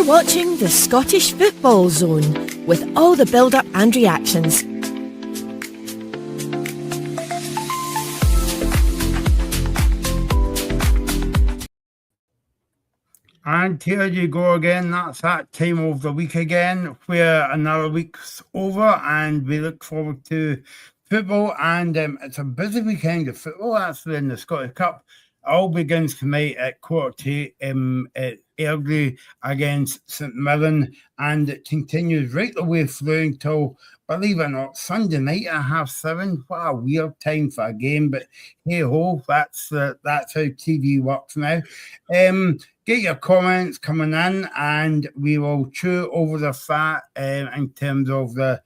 watching the Scottish Football Zone with all the build-up and reactions. And here you go again. That's that time of the week again, where another week's over and we look forward to football. And it's a busy weekend of football, actually, in the Scottish Cup. It all begins tonight at 8:15 at Airdrie against St Mirren, and it continues right the way through until, believe it or not, Sunday night at 7:30. What a weird time for a game, but hey ho, that's how TV works now. Get your comments coming in, and we will chew over the fat in terms of the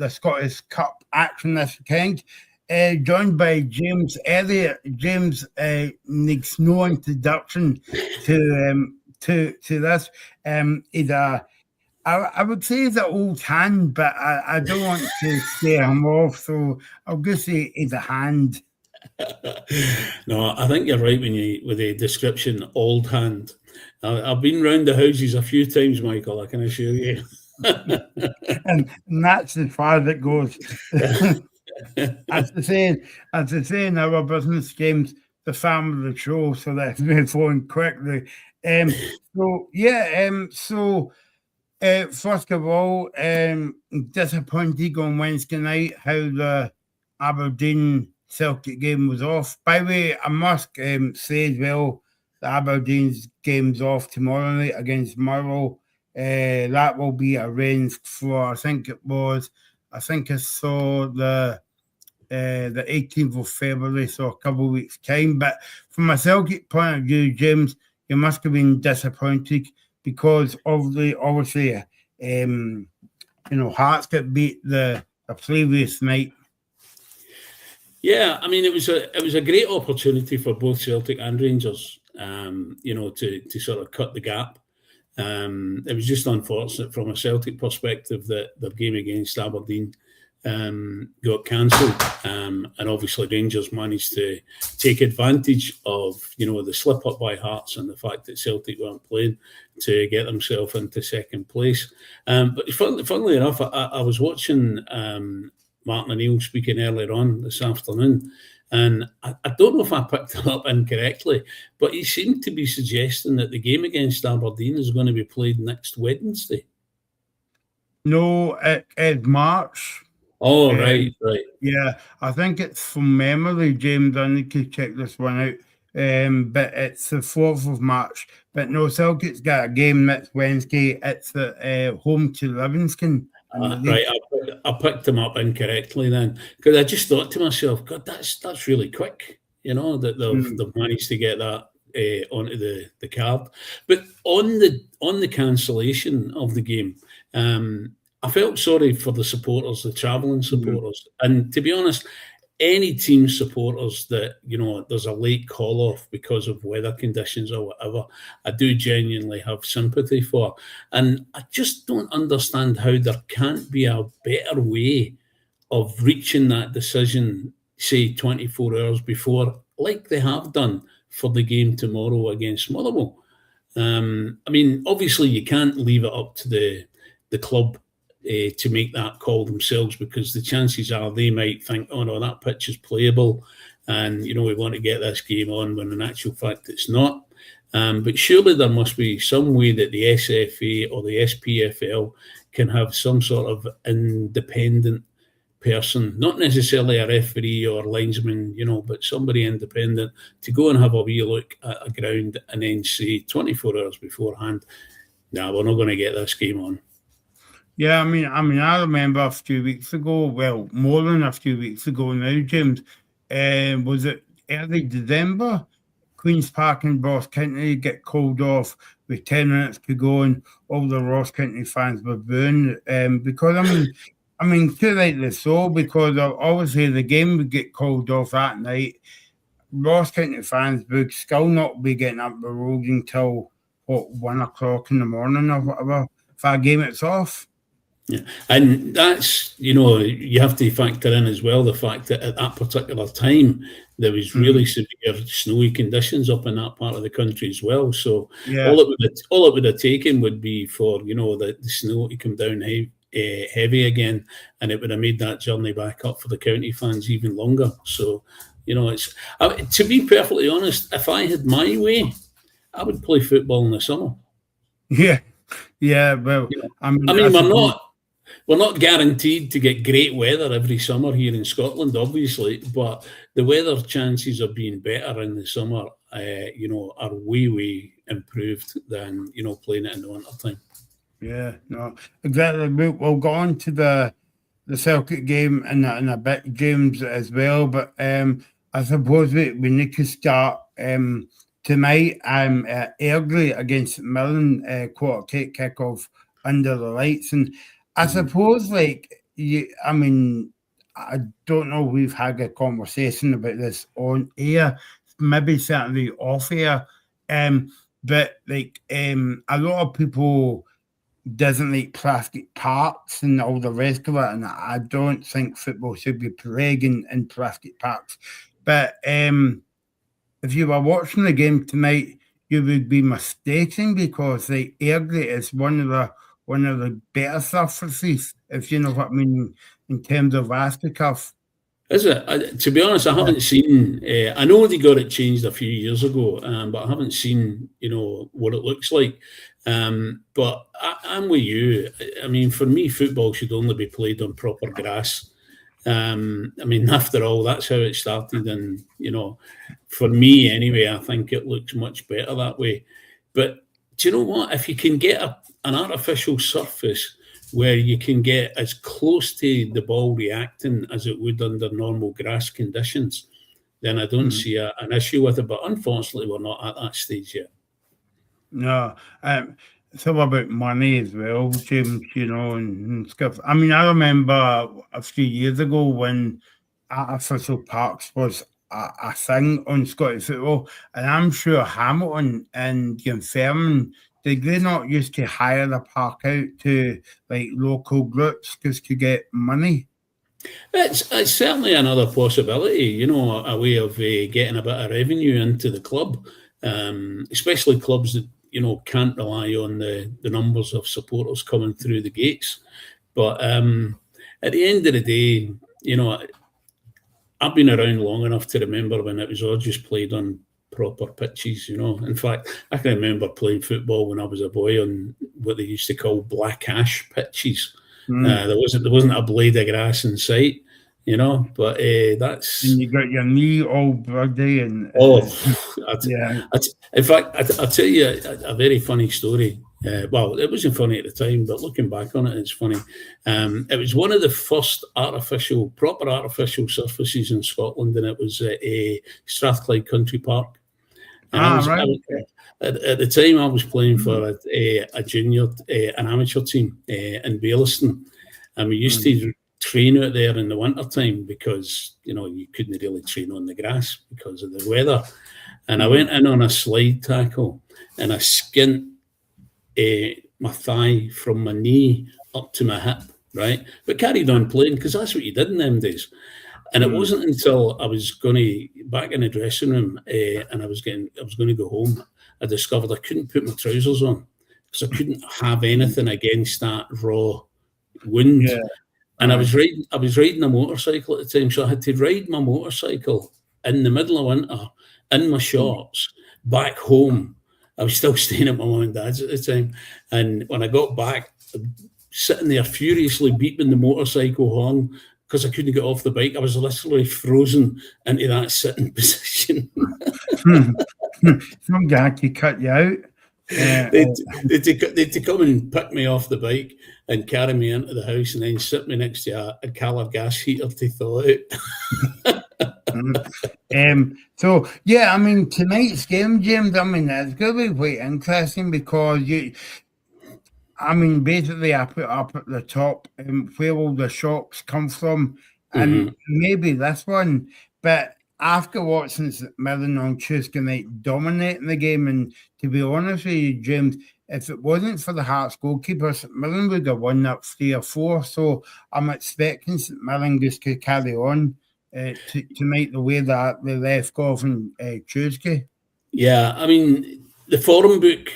Scottish Cup action this weekend. Joined by James Elliott. James needs no introduction to this. He's I would say he's an old hand, but I don't want to scare him off, so I'll just say he's a hand. No, I think you're right with the description old hand. I've been round the houses a few times, Michael, I can assure you. and that's as far as it goes. As I say in our business, James, the family of the show, so let's move on quickly. First of all, disappointed on Wednesday night how the Aberdeen Celtic game was off. By the way, I must say as well, the Aberdeen's game's off tomorrow night against Murrow. That will be arranged for, I think I saw the 18th of February, so a couple of weeks' time. But from a Celtic point of view, James, you must have been disappointed because obviously, Hearts got beat the previous night. Yeah, I mean, it was a great opportunity for both Celtic and Rangers, to sort of cut the gap. It was just unfortunate from a Celtic perspective that the game against Aberdeen got cancelled, and obviously Rangers managed to take advantage of the slip up by Hearts and the fact that Celtic weren't playing to get themselves into second place. But funnily enough, I was watching Martin O'Neill speaking earlier on this afternoon, and I don't know if I picked it up incorrectly, but he seemed to be suggesting that the game against Aberdeen is going to be played next Wednesday. No, it's March. Oh, right. Yeah, I think it's from memory, James. I need to check this one out. But it's the 4th of March. But no, Celtic's got a game next Wednesday. It's at home to Livingston. Right, I picked them up incorrectly then, because I just thought to myself, God, that's really quick, that they've managed to get that onto the card. But on the cancellation of the game, I felt sorry for the supporters, the travelling supporters. And to be honest, any team supporters that, there's a late call-off because of weather conditions or whatever, I do genuinely have sympathy for. And I just don't understand how there can't be a better way of reaching that decision, say, 24 hours before, like they have done for the game tomorrow against Motherwell. I mean, obviously you can't leave it up to the club to make that call themselves, because the chances are they might think, oh no, that pitch is playable and we want to get this game on, when in actual fact it's not. But surely there must be some way that the SFA or the SPFL can have some sort of independent person, not necessarily a referee or linesman, but somebody independent, to go and have a wee look at a ground and then say 24 hours beforehand, nah, we're not going to get this game on. Yeah, I mean, I remember a few weeks ago, well, more than a few weeks ago now, James, was it early December? Queen's Park in Ross County get called off with 10 minutes to go, and all the Ross County fans were booing, because, I mean, too rightly so, because obviously the game would get called off that night. Ross County fans would still not be getting up the road until, 1 o'clock in the morning or whatever, for a game it's off. Yeah, and that's, you have to factor in as well the fact that at that particular time there was really severe snowy conditions up in that part of the country as well. So Yeah. all it would have taken would be for the snow to come down heavy again, and it would have made that journey back up for the county fans even longer. So it's to be perfectly honest, if I had my way, I would play football in the summer. Yeah. Well, I mean, we're not guaranteed to get great weather every summer here in Scotland, obviously, but the weather chances of being better in the summer, are way improved than playing it in the winter time. Yeah, no, exactly. We'll go on to the Celtic game in a bit, James, as well. But I suppose we need to start tonight. Early against Millen, quarter kickoff under the lights, and I suppose I don't know. We've had a conversation about this on air, maybe certainly off air, but a lot of people doesn't like plastic parks and all the rest of it, and I don't think football should be played in plastic parks. But if you were watching the game tonight, you would be mistaken, because the Airdrie is one of the better surfaces, if you know what I mean, in terms of AstroTurf. Is it? To be honest, I haven't seen. I know they got it changed a few years ago, but I haven't seen, what it looks like. But I'm with you. I mean, for me, football should only be played on proper grass. I mean, after all, that's how it started, and for me anyway, I think it looks much better that way. But do you know what? If you can get an artificial surface where you can get as close to the ball reacting as it would under normal grass conditions, then I don't see an issue with it. But unfortunately, we're not at that stage yet. No, it's all about money as well, James, and stuff. I mean, I remember a few years ago when artificial parks was a thing on Scottish football, and I'm sure Hamilton and Dunfermline, did they not used to hire the park out to local groups just to get money? It's certainly another possibility, a way of getting a bit of revenue into the club, especially clubs that can't rely on the numbers of supporters coming through the gates. But at the end of the day, I've been around long enough to remember when it was all just played on proper pitches. In fact, I can remember playing football when I was a boy on what they used to call black ash pitches. There wasn't a blade of grass in sight, but that's... And you got your knee all bloody and... yeah. In fact, I'll tell you a very funny story. Well, it wasn't funny at the time, but looking back on it, it's funny. It was one of the first proper artificial surfaces in Scotland, and it was a Strathclyde Country Park. And at the time, I was playing for a junior, an amateur team in Baillieston, and we used to train out there in the winter time because you couldn't really train on the grass because of the weather. And I went in on a slide tackle and I skint my thigh from my knee up to my hip, right? But carried on playing because that's what you did in them days. And it wasn't until I was back in the dressing room and I was going to go home, I discovered I couldn't put my trousers on because I couldn't have anything against that raw wind. Yeah. And I was riding a motorcycle at the time, so I had to ride my motorcycle in the middle of winter in my shorts back home. I was still staying at my mum and dad's at the time, and when I got back, sitting there furiously beeping the motorcycle horn because I couldn't get off the bike. I was literally frozen into that sitting position. Some guy to cut you out. They'd come and pick me off the bike and carry me into the house and then sit me next to a Calor gas heater to thaw out. So yeah, I mean, tonight's game, James, I mean, it's going to be quite interesting because basically I put up at the top where all the shots come from, and maybe this one, but after watching Millen on Tuesday night dominating the game, and to be honest with you, James, if it wasn't for the Hearts goalkeeper, St Mirren would have won that 3 or 4. So I'm expecting St Mirren just to carry on to make the way that they left off on Tuesday. Yeah, I mean, the form book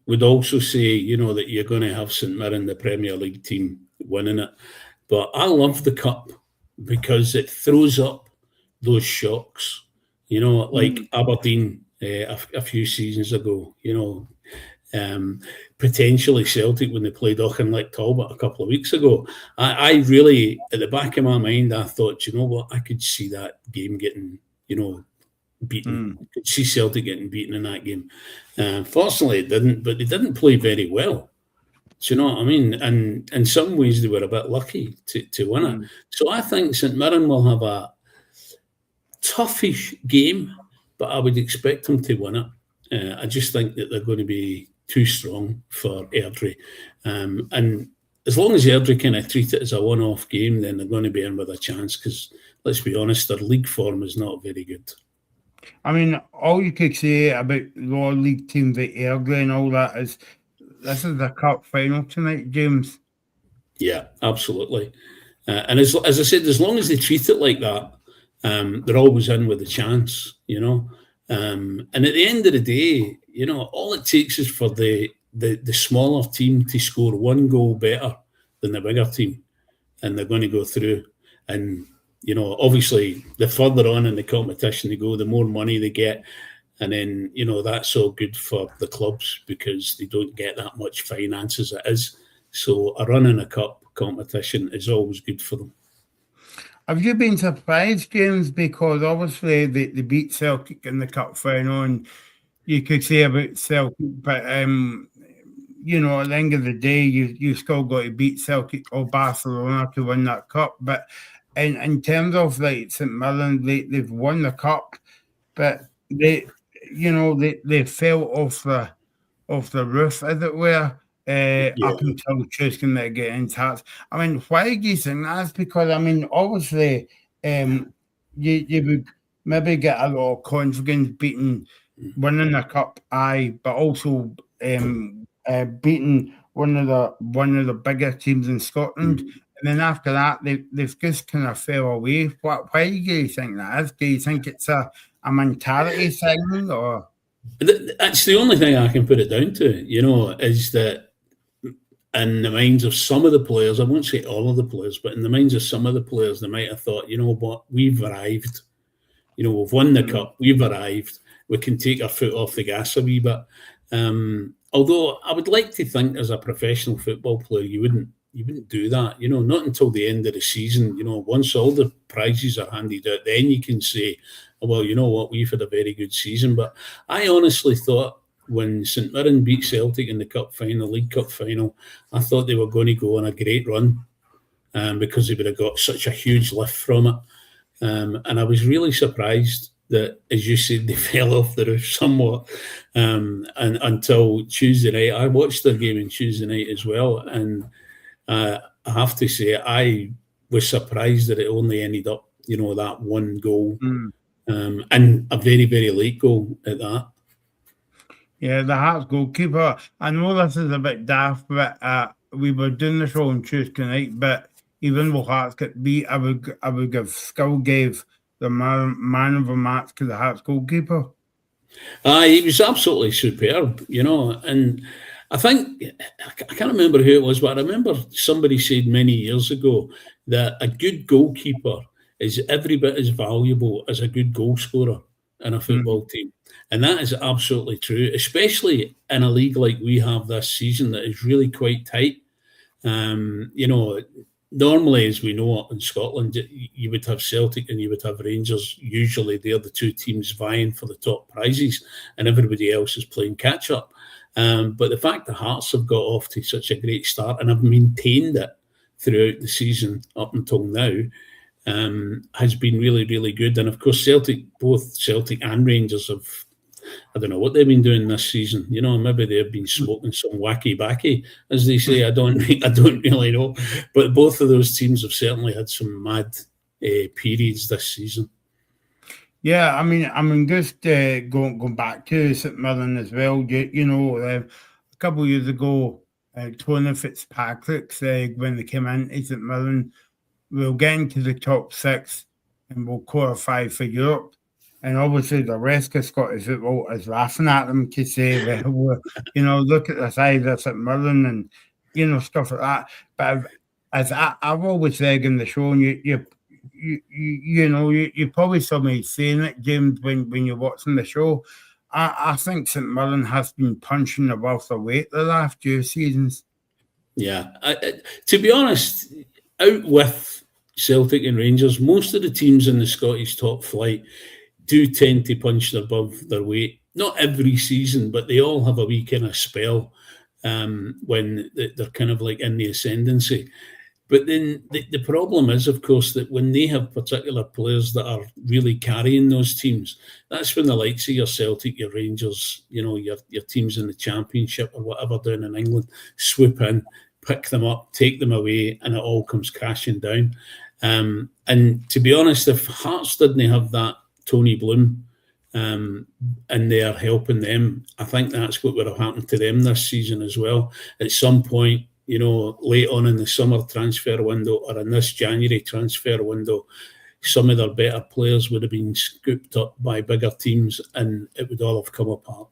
would also say, that you're going to have St Mirren, the Premier League team, winning it. But I love the Cup because it throws up those shocks, like Aberdeen a few seasons ago, potentially Celtic when they played Auchinleck Talbot a couple of weeks ago. I really, at the back of my mind, I thought, you know what, I could see that game getting, beaten. I could see Celtic getting beaten in that game. Fortunately, it didn't, but they didn't play very well. Do you know what I mean? And in some ways, they were a bit lucky to win it. So I think St Mirren will have a toughish game, but I would expect them to win it. I just think that they're going to be too strong for Airdrie. And as long as Airdrie kind of treat it as a one-off game, then they're going to be in with a chance because, let's be honest, their league form is not very good. I mean, all you could say about lower league teams like Airdrie and all that is this is the cup final tonight, James. Yeah, absolutely. And as I said, as long as they treat it like that, they're always in with a chance, And at the end of the day, all it takes is for the smaller team to score one goal better than the bigger team, and they're going to go through. And obviously, the further on in the competition they go, the more money they get. And then, that's all good for the clubs because they don't get that much finance as it is. So a run in a cup competition is always good for them. Have you been surprised, James? Because obviously they beat Celtic in the cup final, and you could say about Celtic, but at the end of the day, you still got to beat Celtic or Barcelona to win that cup. But in terms of like St Mirren, they've won the cup, but they fell off the roof, as it were. Up until Tuesday night getting taxed. I mean, why do you think that's? Because I mean, obviously, you would maybe get a lot of confidence winning the cup, but also beating one of the bigger teams in Scotland. And then after that, they've just kind of fell away. Why do you think that is? Do you think it's a mentality thing, or? That's the only thing I can put it down to, is that in the minds of some of the players, I won't say all of the players, but in the minds of some of the players, they might have thought, you know what, we've arrived. We've won the cup, we've arrived. We can take our foot off the gas a wee bit. Although I would like to think as a professional football player, you wouldn't do that, not until the end of the season. Once all the prizes are handed out, then you can say, oh, well, you know what, we've had a very good season. But I honestly thought when St Mirren beat Celtic in the cup final, League Cup final, I thought they were going to go on a great run because they would have got such a huge lift from it. And I was really surprised that, as you said, they fell off the roof somewhat. And until Tuesday night, I watched their game on Tuesday night as well. And I have to say, I was surprised that it only ended up, that one goal and a very, very late goal at that. Yeah, the Hearts goalkeeper. I know this is a bit daft, but we were doing the show on Tuesday night. But even though Hearts get beat, I would still give the man of the match to the Hearts goalkeeper. He was absolutely superb, and I think, I can't remember who it was, but I remember somebody said many years ago that a good goalkeeper is every bit as valuable as a good goal scorer in a football team. And that is absolutely true, especially in a league like we have this season that is really quite tight. Normally, as we know in Scotland, you would have Celtic and you would have Rangers. Usually they're the two teams vying for the top prizes and everybody else is playing catch-up. But the fact that Hearts have got off to such a great start and have maintained it throughout the season up until now has been really, really good. And of course, both Celtic and Rangers have, I don't know what they've been doing this season. Maybe they've been smoking some wacky backy, as they say. I don't really know. But both of those teams have certainly had some mad periods this season. Yeah, I mean, just going back to St Mirren as well. A couple of years ago, Tony Fitzpatrick said when they came into St Mirren, we'll get into the top 6 and we'll qualify for Europe. And obviously the rest of Scottish football is laughing at them to say, well, look at the size of St Mirren and, stuff like that. But as I've always said in the show, and you probably saw me saying it, James, when you're watching the show, I think St Mirren has been punching above their weight the last few seasons. Yeah. To be honest, out with Celtic and Rangers, most of the teams in the Scottish top flight do tend to punch above their weight. Not every season, but they all have a wee kind of spell when they're kind of like in the ascendancy. But then the problem is, of course, that when they have particular players that are really carrying those teams, that's when the likes of your Celtic, your Rangers, your teams in the Championship or whatever down in England swoop in, pick them up, take them away, and it all comes crashing down. And to be honest, if Hearts didn't have that Tony Bloom and they're helping them, I think that's what would have happened to them this season as well. At some point, late on in the summer transfer window or in this January transfer window, some of their better players would have been scooped up by bigger teams and it would all have come apart.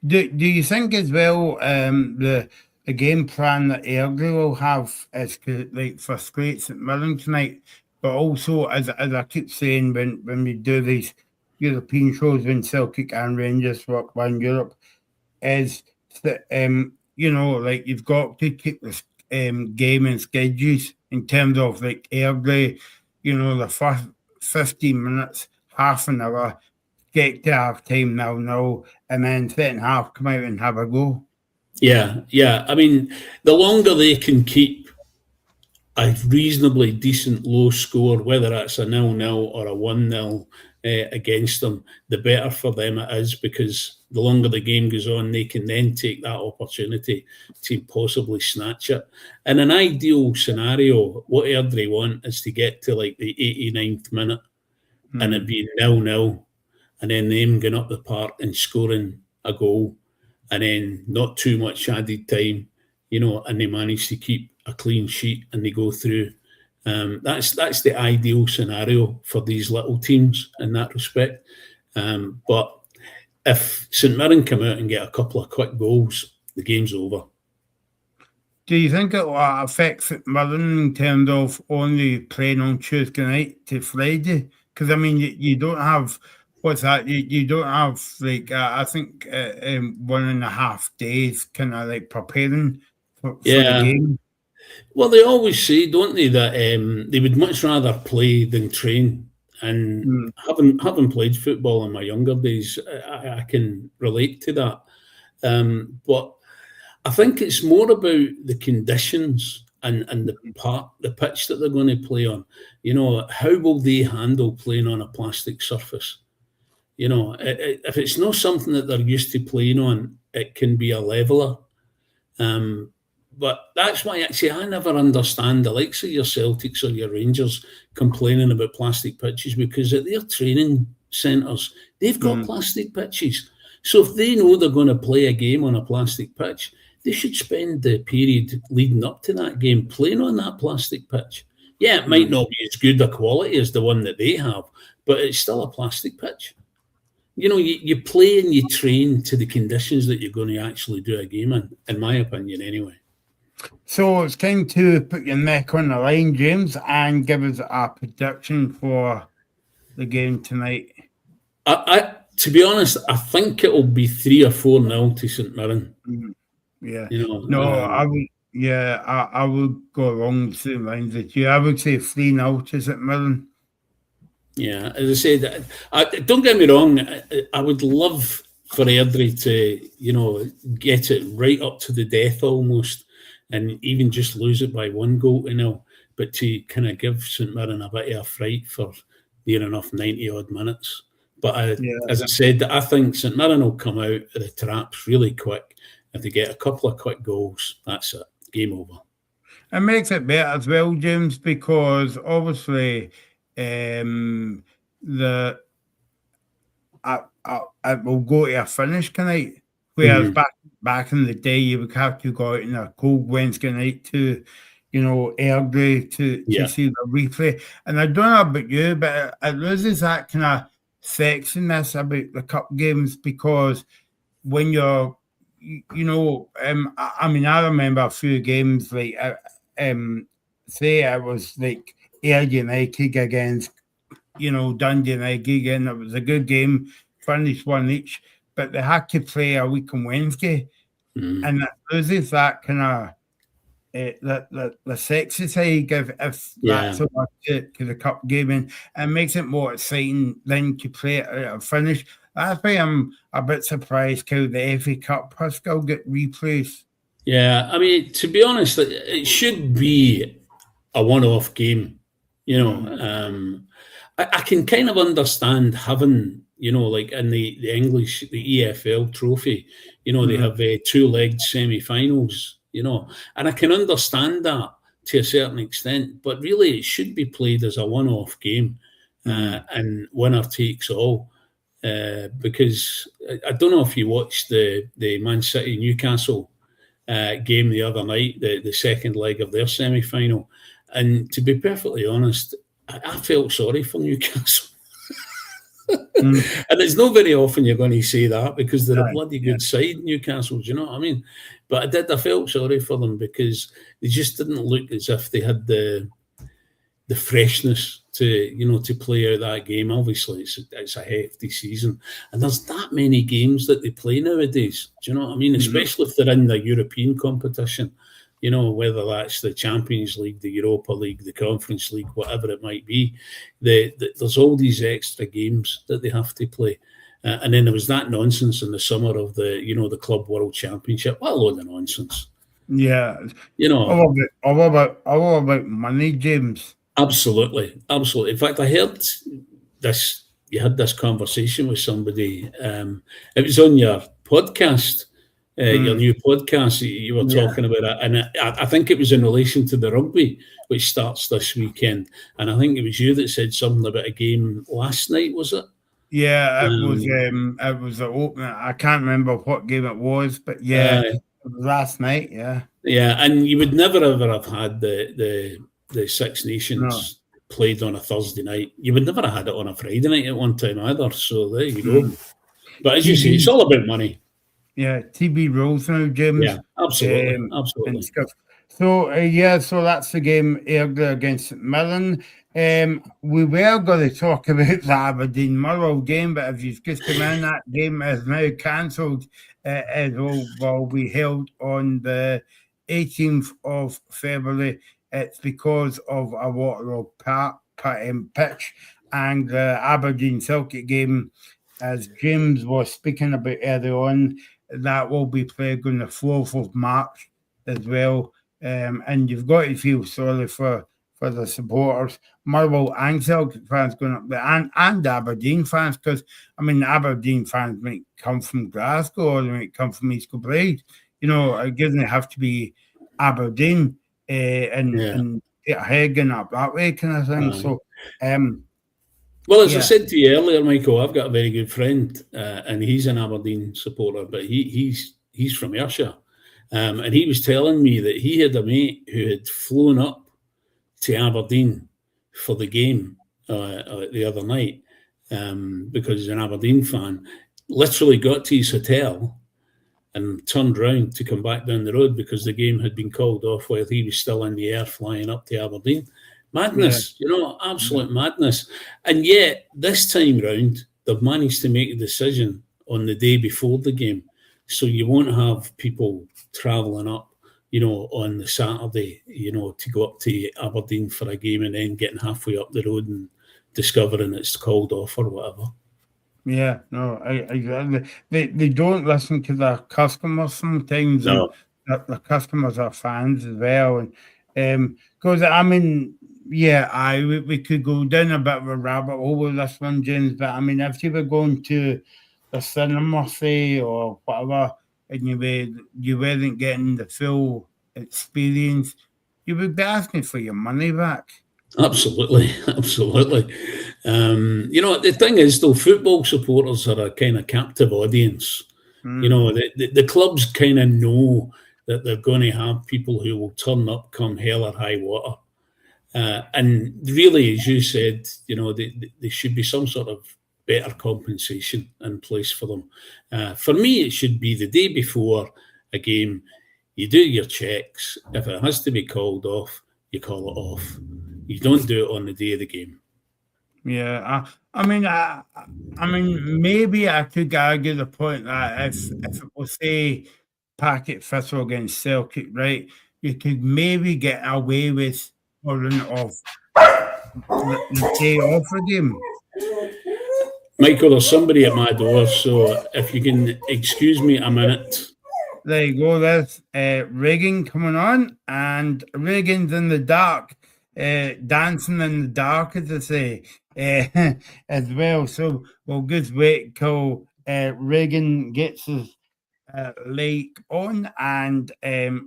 Do you think as well the game plan that Airdrie will have is to frustrate St Mirren tonight, but also as I keep saying when we do these European shows when Celtic and Rangers work one Europe, is that you've got to keep this game in schedules in terms of Airdrie, the first 15 minutes, half an hour, get to half time 0-0, and then second half come out and have a go. Yeah. I mean, the longer they can keep a reasonably decent low score, whether it's a 0-0 or a 1-0 against them, the better for them it is, because the longer the game goes on, they can then take that opportunity to possibly snatch it. In an ideal scenario, what Airdrie want is to get to the 89th minute and it being 0-0, and then them going up the park and scoring a goal, and then not too much added time, and they manage to keep a clean sheet and they go through. That's the ideal scenario for these little teams in that respect. But if St Mirren come out and get a couple of quick goals, the game's over. Do you think it will affect St Mirren in terms of only playing on Tuesday night to Friday? Because, I mean, you don't have, what's that? You don't have, I think, 1.5 days kind of preparing for the game. Well, they always say, don't they, that they would much rather play than train. And having played football in my younger days, I can relate to that. But I think it's more about the conditions and the pitch that they're going to play on. How will they handle playing on a plastic surface? If it's not something that they're used to playing on, it can be a leveler. But that's why, actually, I never understand the likes of your Celtics or your Rangers complaining about plastic pitches, because at their training centres, they've got plastic pitches. So if they know they're going to play a game on a plastic pitch, they should spend the period leading up to that game playing on that plastic pitch. Yeah, it might not be as good a quality as the one that they have, but it's still a plastic pitch. You play and you train to the conditions that you're going to actually do a game in my opinion, anyway. So it's time to put your neck on the line, James, and give us a prediction for the game tonight. To be honest, I think it will be 3 or 4-0 to St Mirren. Yeah. I would go along the same lines as you. I would say 3-0 to St Mirren. Yeah, as I said, don't get me wrong, I would love for Airdrie to, get it right up to the death almost, and even just lose it by 1-0, but to kind of give St Mirren a bit of a fright for near enough 90-odd minutes. But as I said, I think St Mirren will come out of the traps really quick. If they get a couple of quick goals, that's it. Game over. It makes it better as well, James, because obviously it will go to a finish tonight. Whereas back in the day, you would have to go out on a cold Wednesday night to, Airdrie to see the replay. And I don't know about you, but it loses that kind of sexiness about the cup games, because when you're, I remember a few games like, say I was like Ayr United against, Dundee United, and it was a good game, finished one each, but they had to play a week on Wednesday, and it loses that kind of the sexy side if that's so much to the cup game, and it makes it more exciting than to play it at a finish. That's why I'm a bit surprised how the FA Cup has still get replaced. Yeah, I mean, to be honest, it should be a one-off game. I can kind of understand having, like in the English, the EFL trophy, they have 2-legged semi-finals, and I can understand that to a certain extent, but really it should be played as a one-off game, and winner takes all. Because I don't know if you watched the Man City Newcastle game the other night, the second leg of their semi-final, and to be perfectly honest, I felt sorry for Newcastle. And it's not very often you're going to say that, because they're a bloody good side, Newcastle, do you know what I mean? But I felt sorry for them, because they just didn't look as if they had the freshness to play out that game. Obviously, it's a hefty season, and there's that many games that they play nowadays. Do you know what I mean? Especially if they're in the European competition, whether that's the Champions League, the Europa League, the Conference League, whatever it might be. There's all these extra games that they have to play. And then there was that nonsense in the summer of the Club World Championship. What a load of nonsense. Yeah. All about money, James. Absolutely. In fact, I heard this. You had this conversation with somebody. It was on your podcast, your new podcast. You were talking about it, and I think it was in relation to the rugby, which starts this weekend. And I think it was you that said something about a game last night. Was it? Yeah, it was the opening. I can't remember what game it was, but it was last night. Yeah. Yeah, and you would never ever have had the Six Nations played on a Thursday night. You would never have had it on a Friday night at one time either. So there you go. But as you say, it's all about money. Yeah, TB rules now, James. Yeah, absolutely. Absolutely. So, so that's the game, Airdrie against Mirren. We were going to talk about the Aberdeen Motherwell game, but if you've just come in, that game is now cancelled. It will be held on the 18th of February. It's because of a waterlogged pitch, and the Aberdeen Celtic game, as James was speaking about earlier on, that will be played on the 4th of March as well. And you've got to feel sorry for the supporters, Motherwell and Celtic fans going up there, and Aberdeen fans, because Aberdeen fans might come from Glasgow or they might come from East Kilbride. It doesn't have to be Aberdeen. And get ahead and up that way kind of thing. So, well, as I said to you earlier, Michael, I've got a very good friend, and he's an Aberdeen supporter, but he's from Ayrshire, and he was telling me that he had a mate who had flown up to Aberdeen for the game the other night, because he's an Aberdeen fan. Literally got to his hotel and turned round to come back down the road because the game had been called off while he was still in the air flying up to Aberdeen. Madness, absolute madness. And yet, this time round, they've managed to make a decision on the day before the game. So you won't have people travelling up, on the Saturday, to go up to Aberdeen for a game and then getting halfway up the road and discovering it's called off or whatever. Yeah, no, they don't listen to their customers sometimes. No. And the customers are fans as well, and because we could go down a bit of a rabbit hole with this one, James. But if you were going to the cinema, say, or whatever, and you weren't getting the full experience, you would be asking for your money back. Absolutely. The thing is, though, football supporters are a kind of captive audience. You know, the clubs kind of know that they're going to have people who will turn up come hell or high water. And really, as you said, you know, there should be some sort of better compensation in place for them. For me, it should be the day before a game, you do your checks. If it has to be called off, you call it off. You don't do it on the day of the game. Yeah, I mean, maybe I could argue the point that if it was, say, Packet Thistle against Celtic, right, you could maybe get away with calling off the day off the game. Michael, there's somebody at my door, so if you can excuse me a minute. There you go. There's Reagan coming on, and Reagan's in the dark, dancing in the dark, as I say, as well. So we'll just wait till Reagan gets his light on, and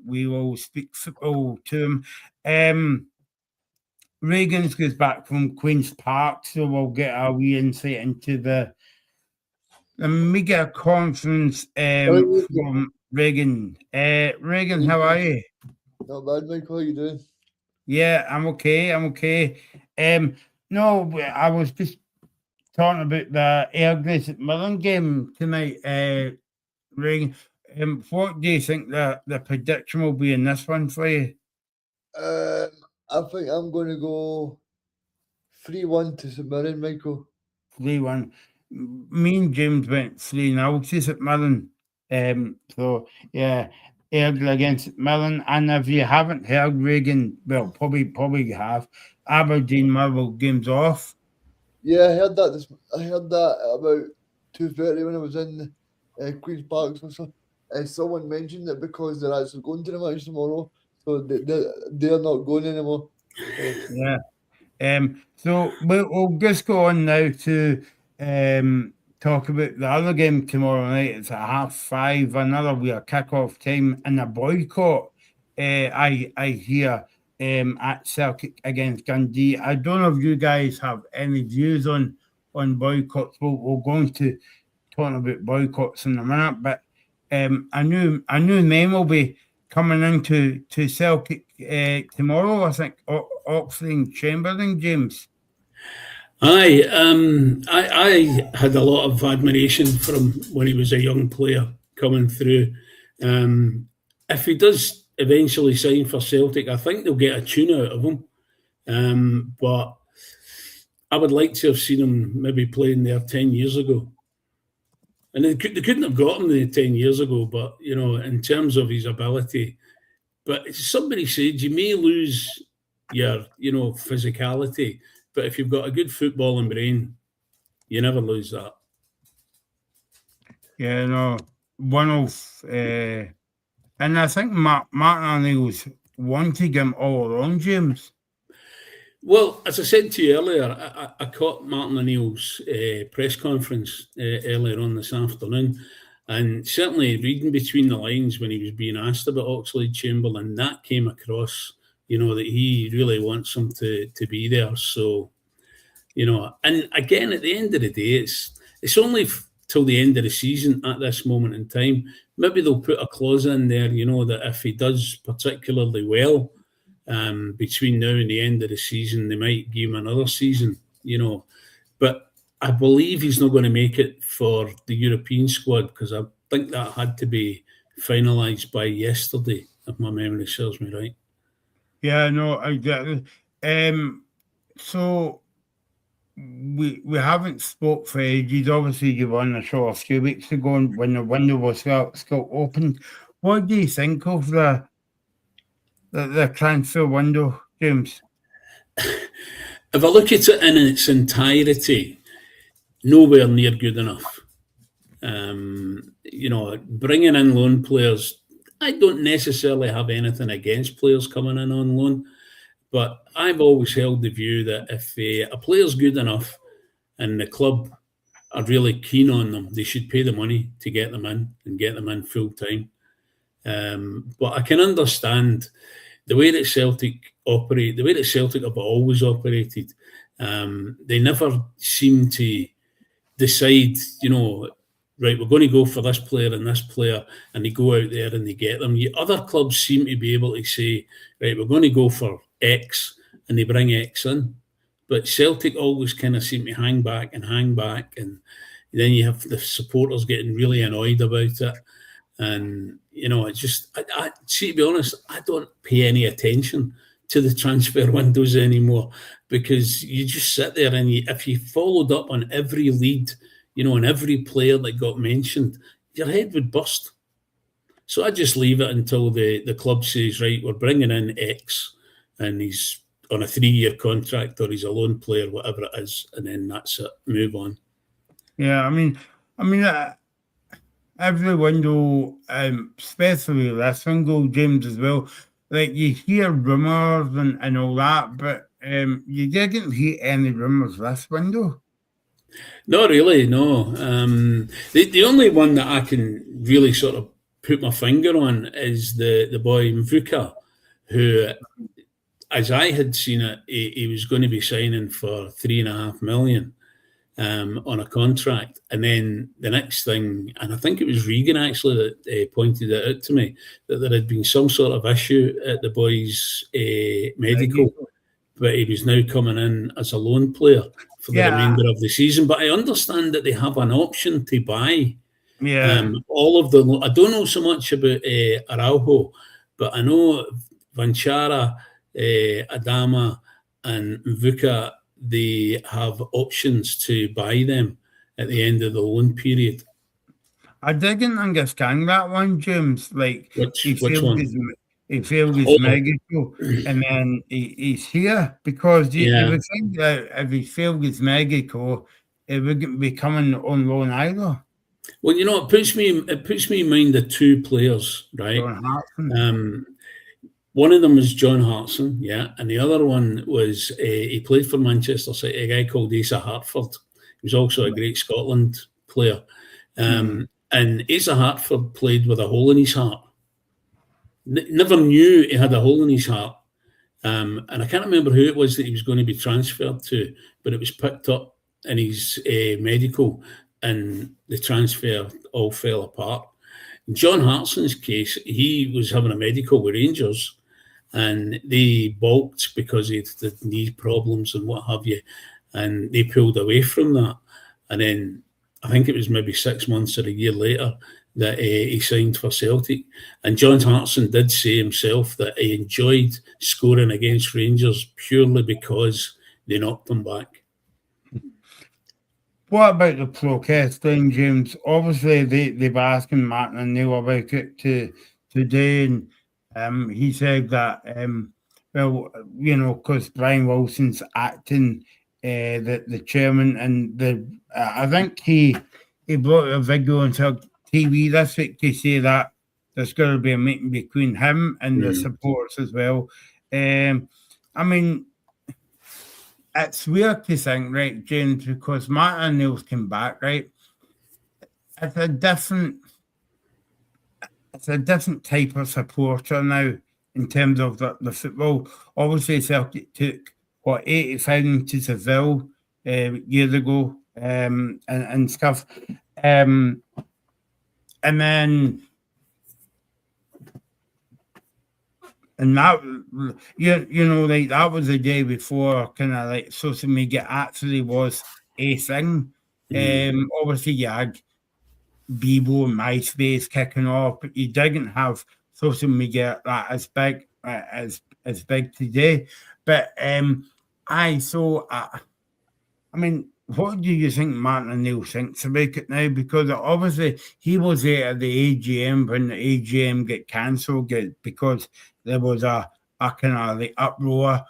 we will speak football to him. Reagan's goes back from Queen's Park, so we'll get a wee insight into the media conference from Reagan. Reagan, how are you? Not bad, Michael. How you doing? Yeah, I'm okay. No, I was just talking about the Airgrace at Millen game tonight. Reagan, what do you think the prediction will be in this one for you? I think I'm going to go 3-1 to St Mirren, Michael. 3-1. Me and James went 3-0 to St Mirren. So yeah, Airdrie against St Mirren. And if you haven't heard, Reagan, well, probably you have, Aberdeen Motherwell games off. Yeah, I heard that. I heard that about 2:30 when I was in Queen's Park. So someone mentioned it because they're actually going to the match tomorrow. So they're not going anymore. Yeah. So we'll just go on now to talk about the other game tomorrow night. It's at 5:30, another weird kick-off time, and a boycott. I hear at Celtic against Dundee. I don't know if you guys have any views on boycotts. We're going to talk about boycotts in a minute, but I knew name will be coming into Celtic tomorrow. I think Oxley and Chamberlain, James. I had a lot of admiration for him when he was a young player coming through. If he does eventually sign for Celtic, I think they'll get a tune out of him. But I would like to have seen him maybe playing there 10 years ago. And they couldn't have got him there 10 years ago, but, you know, in terms of his ability. But somebody said you may lose your, you know, physicality, but if you've got a good footballing brain, you never lose that. Yeah, no, one of, and I think Martin O'Neill's wanted him all along, James. Well, as I said to you earlier, I caught Martin O'Neill's press conference earlier on this afternoon, and certainly reading between the lines when he was being asked about Oxlade-Chamberlain, that came across, you know, that he really wants him to be there. So, you know, and again, at the end of the day, it's only till the end of the season at this moment in time. Maybe they'll put a clause in there, you know, that if he does particularly well, between now and the end of the season, they might give him another season, you know. But I believe he's not going to make it for the European squad because I think that had to be finalised by yesterday, if my memory serves me right. Yeah, no, exactly. So we haven't spoke for ages. Obviously, you were on the show a few weeks ago when the window was still open. What do you think of the transfer window, James? If I look at it in its entirety, nowhere near good enough. You know, bringing in loan players, I don't necessarily have anything against players coming in on loan, but I've always held the view that if a player's good enough and the club are really keen on them, they should pay the money to get them in and get them in full time. But I can understand the way that Celtic operate, the way that Celtic have always operated. They never seem to decide, you know, right, we're going to go for this player and this player, and they go out there and they get them. Other clubs seem to be able to say, right, we're going to go for X, and they bring X in. But Celtic always kind of seem to hang back, and then you have the supporters getting really annoyed about it. And, it's just, I see, to be honest, I don't pay any attention to the transfer windows anymore, because you just sit there and if you followed up on every lead, on every player that got mentioned, your head would burst. So I just leave it until the club says, right, we're bringing in X, and he's on a 3-year contract, or he's a loan player, whatever it is, and then that's it. Move on. Yeah, I mean, every window, especially this window, James, as well. Like, you hear rumours and all that, but you didn't hear any rumours this window. Not really, no. The only one that I can really sort of put my finger on is the boy Mvuka, who, as I had seen it, he was going to be signing for $3.5 million on a contract. And then the next thing, and I think it was Regan actually that pointed it out to me, that there had been some sort of issue at the boy's medical, but he was now coming in as a loan player for the remainder of the season. But I understand that they have an option to buy all of the. I don't know so much about Araujo, but I know Vanchara, Adama, and Mvuka, they have options to buy them at the end of the loan period. I didn't understand that one, James. Like, which one? He failed his medical, and then he's here, because you would think that if he failed his medical, it wouldn't be coming on loan either. Well, it puts me in mind of two players, right? John Hartson. One of them was John Hartson, and the other one was he played for Manchester City, a guy called Asa Hartford. He was also a great Scotland player, and Asa Hartford played with a hole in his heart. Never knew he had a hole in his heart, and I can't remember who it was that he was going to be transferred to, but it was picked up in his medical, and the transfer all fell apart. In John Hartson's case, he was having a medical with Rangers, and they balked because he had the knee problems and what have you, and they pulled away from that. And then I think it was maybe 6 months or a year later that he signed for Celtic. And John Hartson did say himself that he enjoyed scoring against Rangers purely because they knocked him back. What about the protest thing, James? Obviously, they've asked Martin O'Neill about it today, and he said that, because Brian Wilson's acting the chairman, and I think he brought a video onto TV this week to say that there's going to be a meeting between him and the supporters as well. I mean, it's weird to think, right, James, because Martin O'Neill's come back, right? It's a different type of supporter now in terms of the football. Obviously, Celtic took 80,000 to Seville years ago, and stuff, and then. And that, like that was the day before kind of like social media actually was a thing. Obviously, you had Bebo and MySpace kicking off, but you didn't have social media that as big as big today. But I mean, what do you think Martin O'Neill thinks about it now? Because obviously he was there at the AGM when the AGM get cancelled because there was a kind of the uproar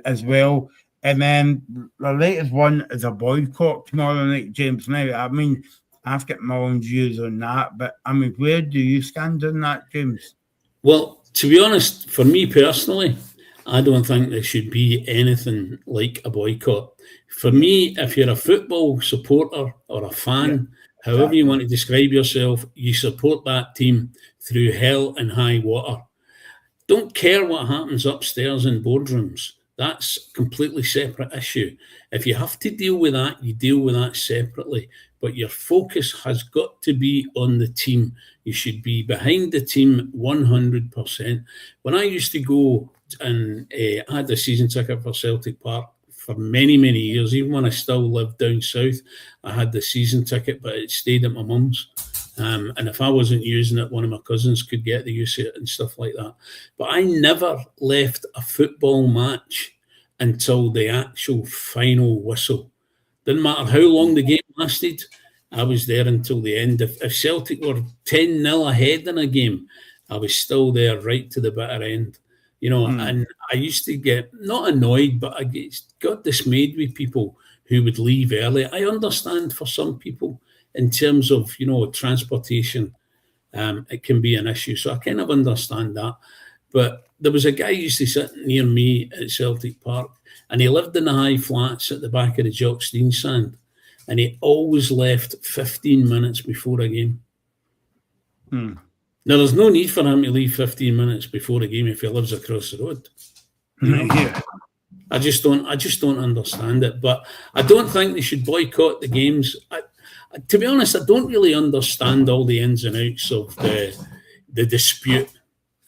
as well. And then the latest one is a boycott tomorrow night, James. Now, I mean, I've got my own views on that, but I mean, where do you stand on that, James? Well, to be honest, for me personally, I don't think there should be anything like a boycott. For me, if you're a football supporter or a fan, however you want to describe yourself, you support that team through hell and high water. Don't care what happens upstairs in boardrooms. That's a completely separate issue. If you have to deal with that, you deal with that separately. but your focus has got to be on the team. You should be behind the team 100%. When I used to go and I had a season ticket for Celtic Park for many, many years, even when I still lived down south, I had the season ticket, but it stayed at my mum's. And if I wasn't using it, one of my cousins could get the use of it and stuff like that. But I never left a football match until the actual final whistle. Didn't matter how long the game lasted, I was there until the end. If Celtic were 10-0 ahead in a game, I was still there right to the bitter end. You know, and I used to get, not annoyed, but I got dismayed with people who would leave early. I understand for some people, in terms of, you know, transportation, it can be an issue. So I kind of understand that. But there was a guy who used to sit near me at Celtic Park, and he lived in the high flats at the back of the Jock Stein stand, and he always left 15 minutes before a game. Now, there's no need for him to leave 15 minutes before a game if he lives across the road. You know? Yeah. I just don't understand it. But I don't think they should boycott the games. To be honest, I don't really understand all the ins and outs of the dispute.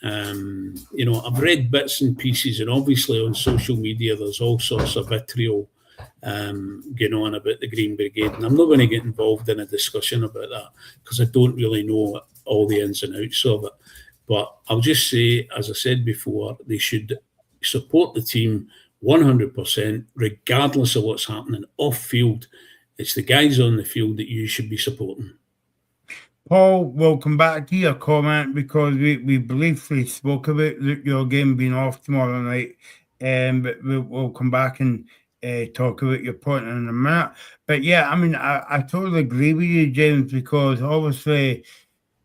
You know, I've read bits and pieces, and obviously on social media there's all sorts of vitriol going on about the Green Brigade, and I'm not going to get involved in a discussion about that because I don't really know all the ins and outs of it. But I'll just say, as I said before, they should support the team 100%, regardless of what's happening off field. It's the guys on the field that you should be supporting. Paul, we'll come back to your comment because we briefly spoke about your game being off tomorrow night, but we'll come back and talk about your point in a minute. But yeah, I mean, I totally agree with you, James, because obviously,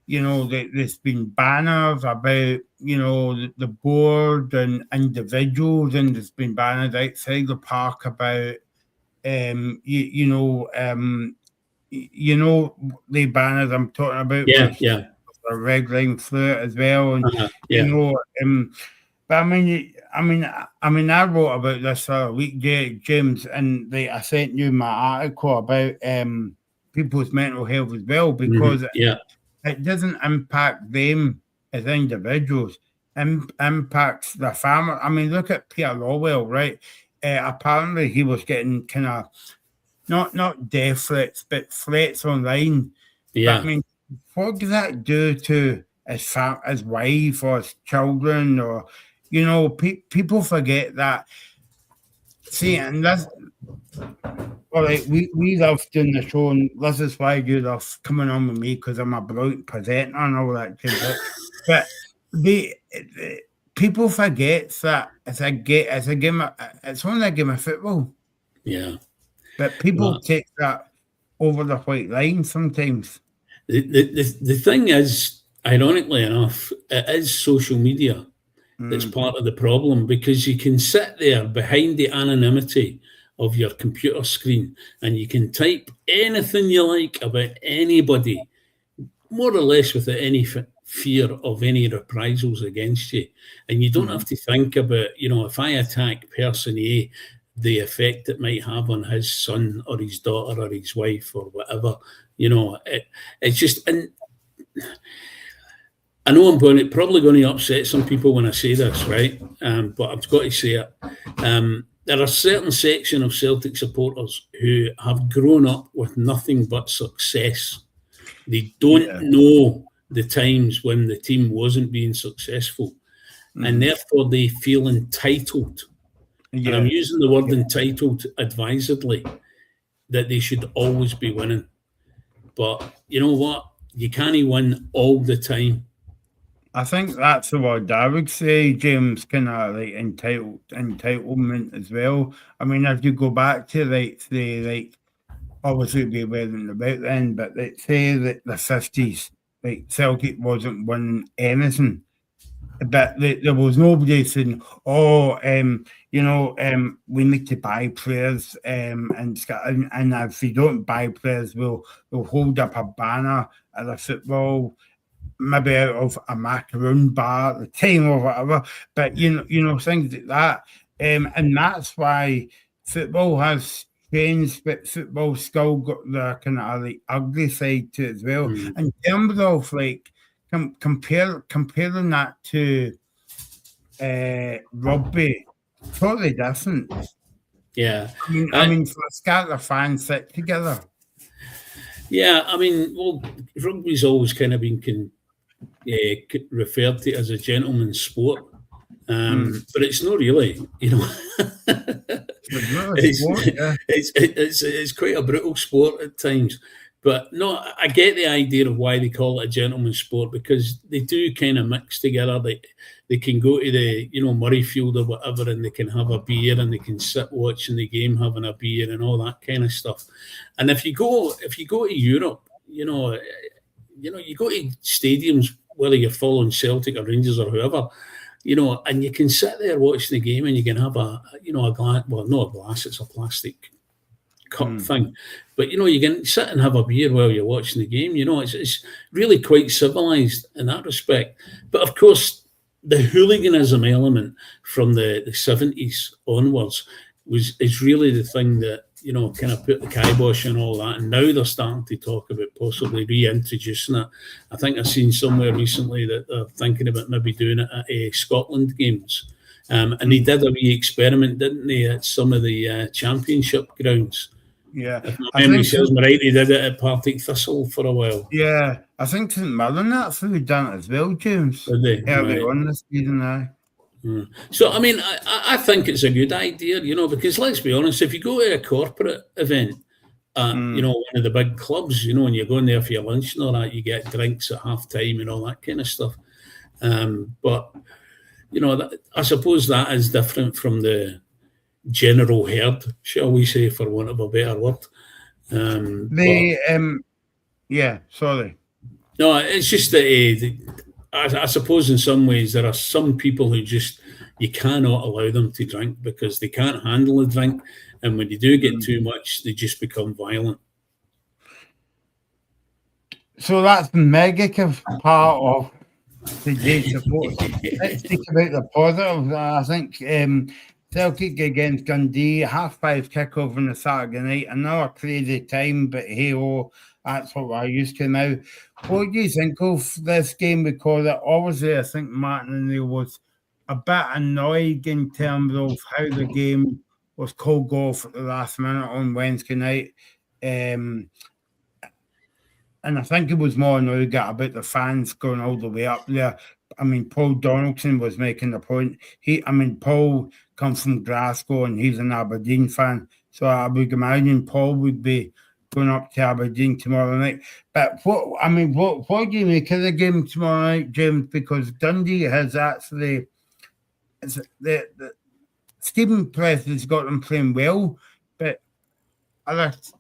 you know, there's been banners about, you know, the board and individuals, and there's been banners outside the park about, you know, the banners I'm talking about. Yeah. A red line through it as well, and you know, but I mean, I wrote about this the other week, James, and I sent you my article about people's mental health as well, because it doesn't impact them as individuals, impacts their family. I mean, look at Peter Lawwell, right? Apparently he was getting kind of not death threats, but threats online. Yeah. But, I mean, what does that do to his wife or his children? Or, you know, people forget that. See, and that's all right. We love doing the show, and this is why you love coming on with me, because I'm a brilliant presenter and all that. But people forget that it's a game. It's only a game of football. Yeah. But people take that over the white line sometimes. The thing is, ironically enough, it is social media that's part of the problem, because you can sit there behind the anonymity of your computer screen and you can type anything you like about anybody, more or less without any fear of any reprisals against you. And you don't have to think about, you know, if I attack person A, the effect it might have on his son or his daughter or his wife or whatever. You know, it's just, and I know I'm probably going to upset some people when I say this, right? But I've got to say it. There are a certain section of Celtic supporters who have grown up with nothing but success. They don't know the times when the team wasn't being successful, and therefore they feel entitled. And I'm using the word entitled advisedly, that they should always be winning. But you know what? You can't win all the time. I think that's the word I would say, James, kind of like entitlement as well. I mean, if you go back to obviously we weren't about then, but let's say that the 50s, like Celtic wasn't winning anything. But there was nobody saying, we need to buy players, and if we don't buy players, we'll hold up a banner at the football, maybe out of a macaroon bar at the time or whatever. But you know things like that, and that's why football has changed, but football's still got the kind of like ugly side to it as well. Mm. In terms of like comparing that to rugby, totally different. Yeah. I mean, for a scatter fans sit together. Yeah, I mean, well, rugby's always kind of been referred to as a gentleman's sport, but it's not really, you know. It's quite a brutal sport at times. But no, I get the idea of why they call it a gentleman's sport, because they do kind of mix together. They can go to the, you know, Murrayfield or whatever, and they can have a beer and they can sit watching the game having a beer and all that kind of stuff. And if you go to Europe, you know, you go to stadiums, whether you're following Celtic or Rangers or whoever, you know, and you can sit there watching the game and you can have a glass, well, not a glass, it's a plastic cup thing, but you know, you can sit and have a beer while you're watching the game. You know, it's really quite civilized in that respect. But of course, the hooliganism element from the 70s onwards is really the thing that, you know, kind of put the kibosh and all that. And now they're starting to talk about possibly reintroducing it. I think I've seen somewhere recently that they're thinking about maybe doing it at Scotland games. And they did a wee experiment, didn't they, at some of the championship grounds. Yeah. If my memory serves me right, they did it at Partick Thistle for a while. Yeah. I think St Mirren actually done it as well, James. Did they? Early on this season now. So, I mean, I think it's a good idea, you know, because let's be honest, if you go to a corporate event, you know, one of the big clubs, you know, and you're going there for your lunch and all that, you get drinks at half time and all that kind of stuff. But, you know, I suppose that is different from the general herd, shall we say, for want of a better word. Yeah, sorry. No, it's just that I suppose in some ways there are some people who just, you cannot allow them to drink because they can't handle a drink, and when they do get too much, they just become violent. So that's the negative part of today's support. Let's speak about the positive. I think Celtic against Dundee, 5:30 kickoff on a Saturday night. Another crazy time, but hey, that's what we're used to now. What do you think of this game? Because obviously, I think Martin was a bit annoyed in terms of how the game was called off at the last minute on Wednesday night. And I think he was more annoyed about the fans going all the way up there. I mean, Paul Donaldson was making the point. Paul comes from Glasgow and he's an Aberdeen fan. So I would imagine Paul would be going up to Aberdeen tomorrow night. But what do you make of the game tomorrow night, James? Because Dundee has actually, the Stephen Press has got them playing well, but it's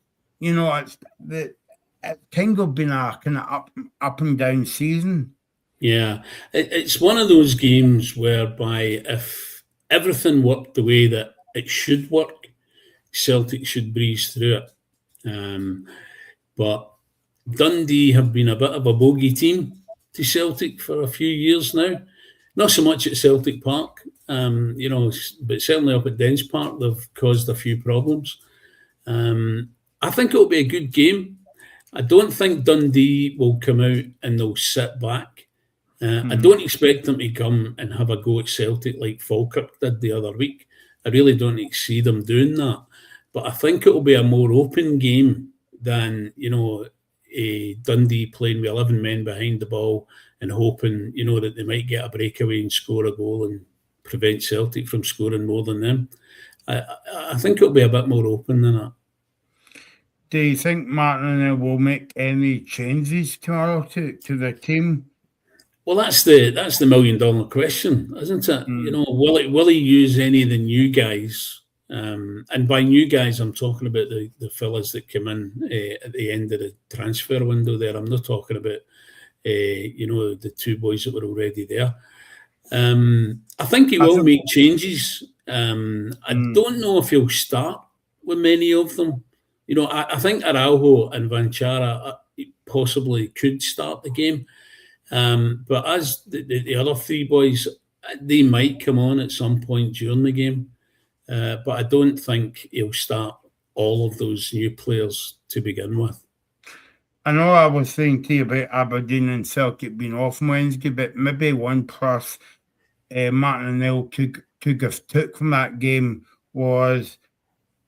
kind of been a kind of up and down season. Yeah, it's one of those games whereby if everything worked the way that it should work, Celtic should breeze through it. But Dundee have been a bit of a bogey team to Celtic for a few years now. Not so much at Celtic Park, but certainly up at Dens Park, they've caused a few problems. I think it'll be a good game. I don't think Dundee will come out and they'll sit back. I don't expect them to come and have a go at Celtic like Falkirk did the other week. I really don't see them doing that. But I think it will be a more open game than, a Dundee playing with 11 men behind the ball and hoping, that they might get a breakaway and score a goal and prevent Celtic from scoring more than them. I think it'll be a bit more open than that. Do you think Martin will make any changes tomorrow to the team? Well, that's the $1 million question, isn't it? Will he use any of the new guys? And by new guys, I'm talking about the fellas that came in at the end of the transfer window there. I'm not talking about, the two boys that were already there. I think he will make changes. I don't know if he'll start with many of them. I think Araujo and Vanchara possibly could start the game. But as the other three boys, they might come on at some point during the game. But I don't think he'll start all of those new players to begin with. I know I was saying to you about Aberdeen and Celtic being off Wednesday, but maybe one plus Martin O'Neill could have took from that game was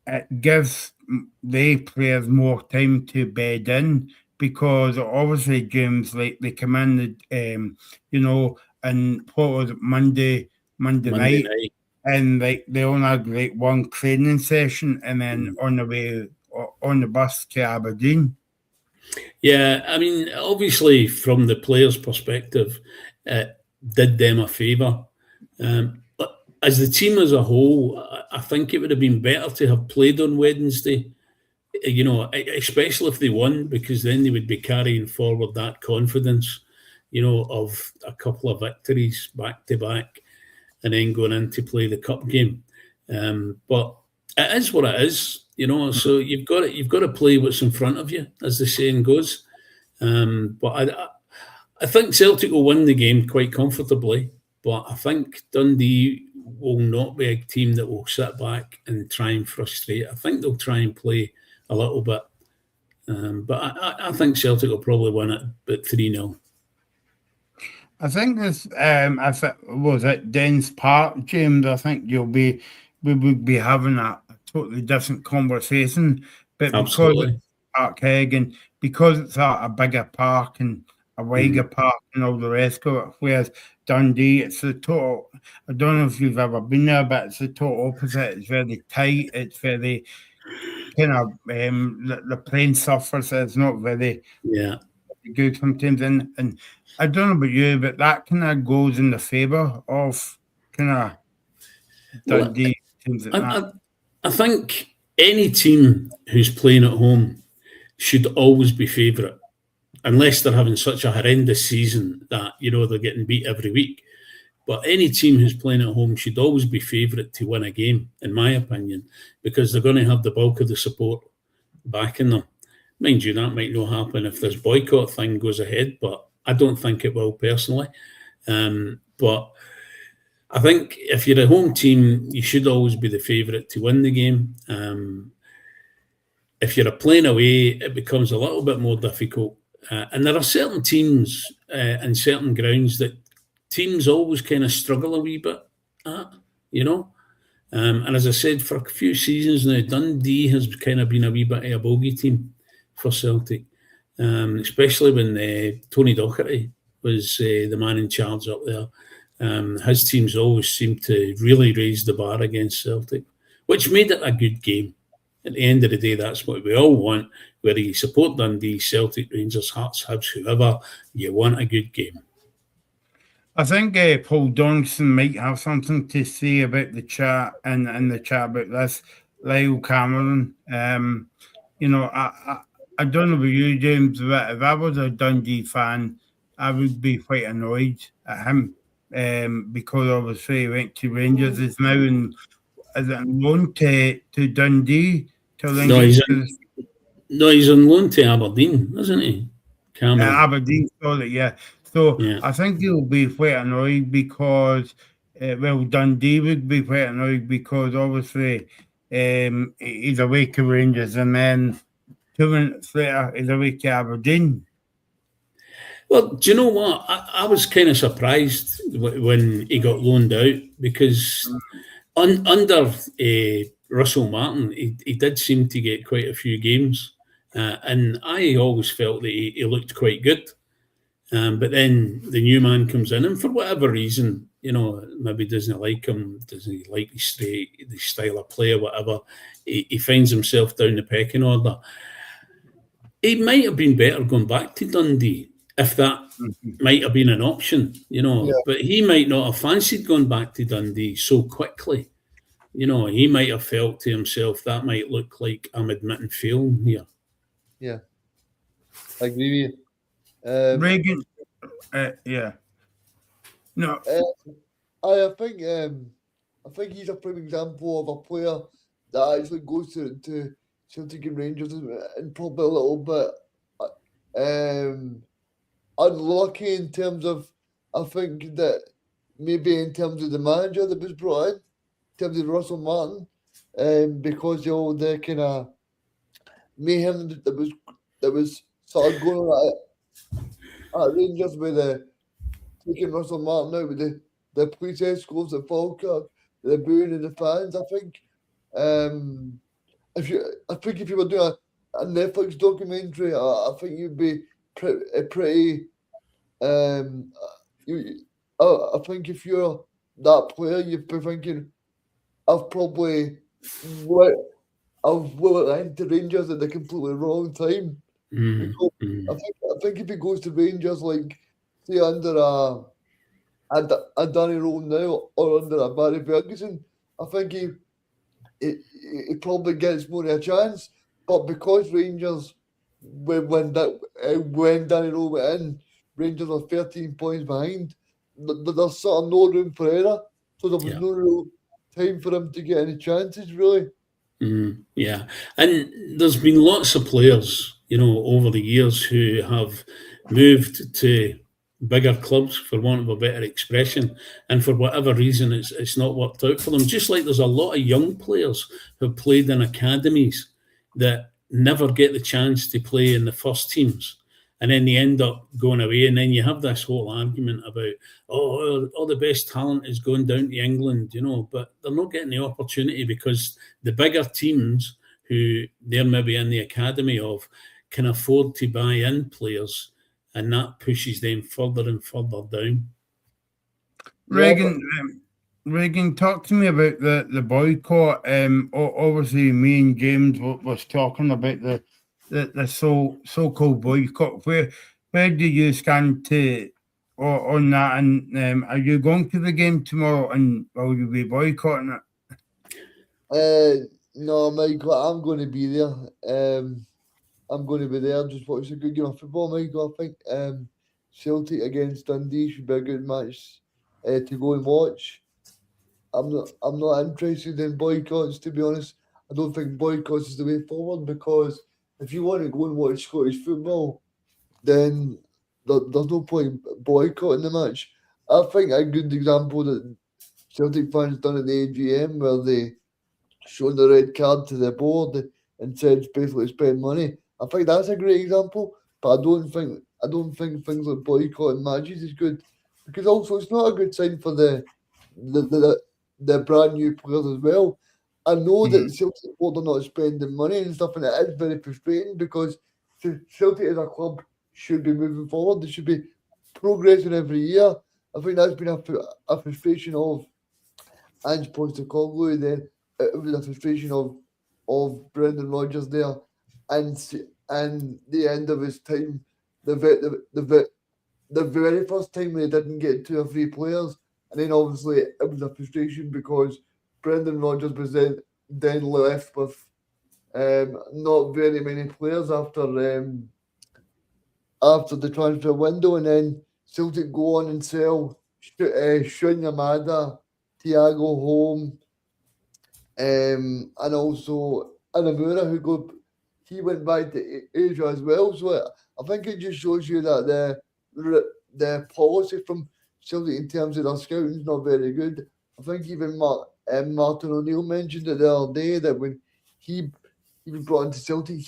it gives the players more time to bed in, because obviously games like they come in, and what was it, Monday night, and like they only had like one training session, and then on the bus to Aberdeen. Yeah, I mean, obviously from the players' perspective, it did them a favour. But as the team as a whole, I think it would have been better to have played on Wednesday, especially if they won, because then they would be carrying forward that confidence, of a couple of victories back to back and then going in to play the cup game. But it is what it is. So you've got to play what's in front of you, as the saying goes. But I think Celtic will win the game quite comfortably. But I think Dundee will not be a team that will sit back and try and frustrate. I think they'll try and play a little bit. But I think Celtic will probably win it at 3-0. I think this, if it was at Dens Park, James, I think we would be having a totally different conversation. But because it's Parkhead and because it's a bigger park and a wider park and all the rest of it, whereas Dundee, it's the total, I don't know if you've ever been there, but it's the total opposite. It's very tight, it's very kind of, the playing surface is not very good sometimes. And I don't know about you, but that kind of goes in the favour of kind of Dundee teams like that. I think any team who's playing at home should always be favourite, unless they're having such a horrendous season that, they're getting beat every week. But any team who's playing at home should always be favourite to win a game, in my opinion, because they're going to have the bulk of the support backing them. Mind you, that might not happen if this boycott thing goes ahead, but I don't think it will personally. But I think if you're a home team, you should always be the favourite to win the game. If you're playing away, it becomes a little bit more difficult. And there are certain teams and certain grounds that teams always kind of struggle a wee bit at, And as I said, for a few seasons now, Dundee has kind of been a wee bit of a bogey team for Celtic, especially when Tony Docherty was the man in charge up there. His teams always seemed to really raise the bar against Celtic, which made it a good game. At the end of the day, that's what we all want. Whether you support Dundee, Celtic, Rangers, Hearts, Hibs, whoever, you want a good game. I think Paul Donaldson might have something to say about the chat and the chat about this. Lyle Cameron, I don't know about you, James, but if I was a Dundee fan, I would be quite annoyed at him because obviously he went to Rangers. He's now on loan to Dundee. He's on loan to Aberdeen, isn't he? Cameron. Aberdeen, sorry, yeah. So I think he'll be quite annoyed because, Dundee would be quite annoyed because obviously he's away to Rangers and then 2 minutes later he's away to Aberdeen. Well, do you know what? I was kind of surprised when he got loaned out because under Russell Martin, he did seem to get quite a few games. And I always felt that he looked quite good. But then the new man comes in and for whatever reason, maybe doesn't like him, doesn't like the style of play or whatever, he finds himself down the pecking order. He might have been better going back to Dundee if that might have been an option, but he might not have fancied going back to Dundee so quickly. He might have felt to himself that might look like I'm admitting fail here. Yeah, I agree with you. Reagan, yeah. No, I think he's a prime example of a player that actually goes to Celtic and Rangers and probably a little bit unlucky in terms of, I think that maybe in terms of the manager that was brought in terms of Russell Martin, because the kind of mayhem that was sort of going on at Rangers with taking Russell Martin out with the police escorts at Falkirk, the booing of the fans. I think if you were doing a Netflix documentary, I think you'd be pretty. I think if you're that player, you'd be thinking, I've entered Rangers at the completely wrong time. I think if he goes to Rangers, like say under a Danny Rome now or under a Barry Ferguson, I think he probably gets more of a chance. But because Rangers, when Danny Rome went in, Rangers are 13 points behind. There's sort of no room for error, so there was no real time for him to get any chances, really. Yeah, and there's been lots of players, over the years who have moved to bigger clubs, for want of a better expression, and for whatever reason, it's not worked out for them. Just like there's a lot of young players who played in academies that never get the chance to play in the first teams, and then they end up going away, and then you have this whole argument about, all the best talent is going down to England, but they're not getting the opportunity because the bigger teams who they're maybe in the academy of can afford to buy in players, and that pushes them further and further down. Regan, talk to me about the boycott. Obviously, me and James was talking about the so-called boycott. Where do you stand on that? And are you going to the game tomorrow? And will you be boycotting it? No, Michael, I'm going to be there. I'm going to be there. Just watch a good game of football, Michael. I think Celtic against Dundee should be a good match to go and watch. I'm not interested in boycotts, to be honest. I don't think boycotts is the way forward, because if you want to go and watch Scottish football, then there's no point boycotting the match. I think a good example that Celtic fans done at the AGM, where they showed the red card to the board and said basically spend money. I think that's a great example, but I don't think things like boycotting matches is good, because also it's not a good sign for the brand new players as well. I know that Celtic board are not spending money and stuff, and it is very frustrating because Celtic as a club should be moving forward. They should be progressing every year. I think that's been a frustration of Ange Postecoglou. Then it was a frustration of Brendan Rodgers there, and the end of his time, the very first time when he didn't get 2 or 3 players, and then obviously it was a frustration because Brendan Rodgers was then left with not very many players after the transfer window, and then Celtic go on and sell Shun Yamada, Thiago Holm, and also Anamura, he went back to Asia as well. So I think it just shows you that the policy from Celtic in terms of their scouting is not very good. I think even Martin O'Neill mentioned it the other day that when he was brought into Celtic,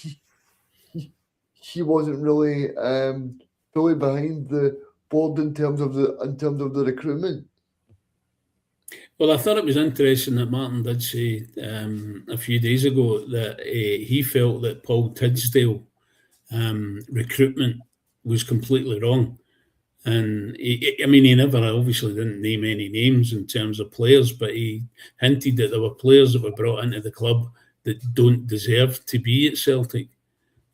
he wasn't really fully behind the board in terms of the recruitment. Well, I thought it was interesting that Martin did say a few days ago that he felt that Paul Tidsdale recruitment was completely wrong. And he never obviously didn't name any names in terms of players, but he hinted that there were players that were brought into the club that don't deserve to be at Celtic,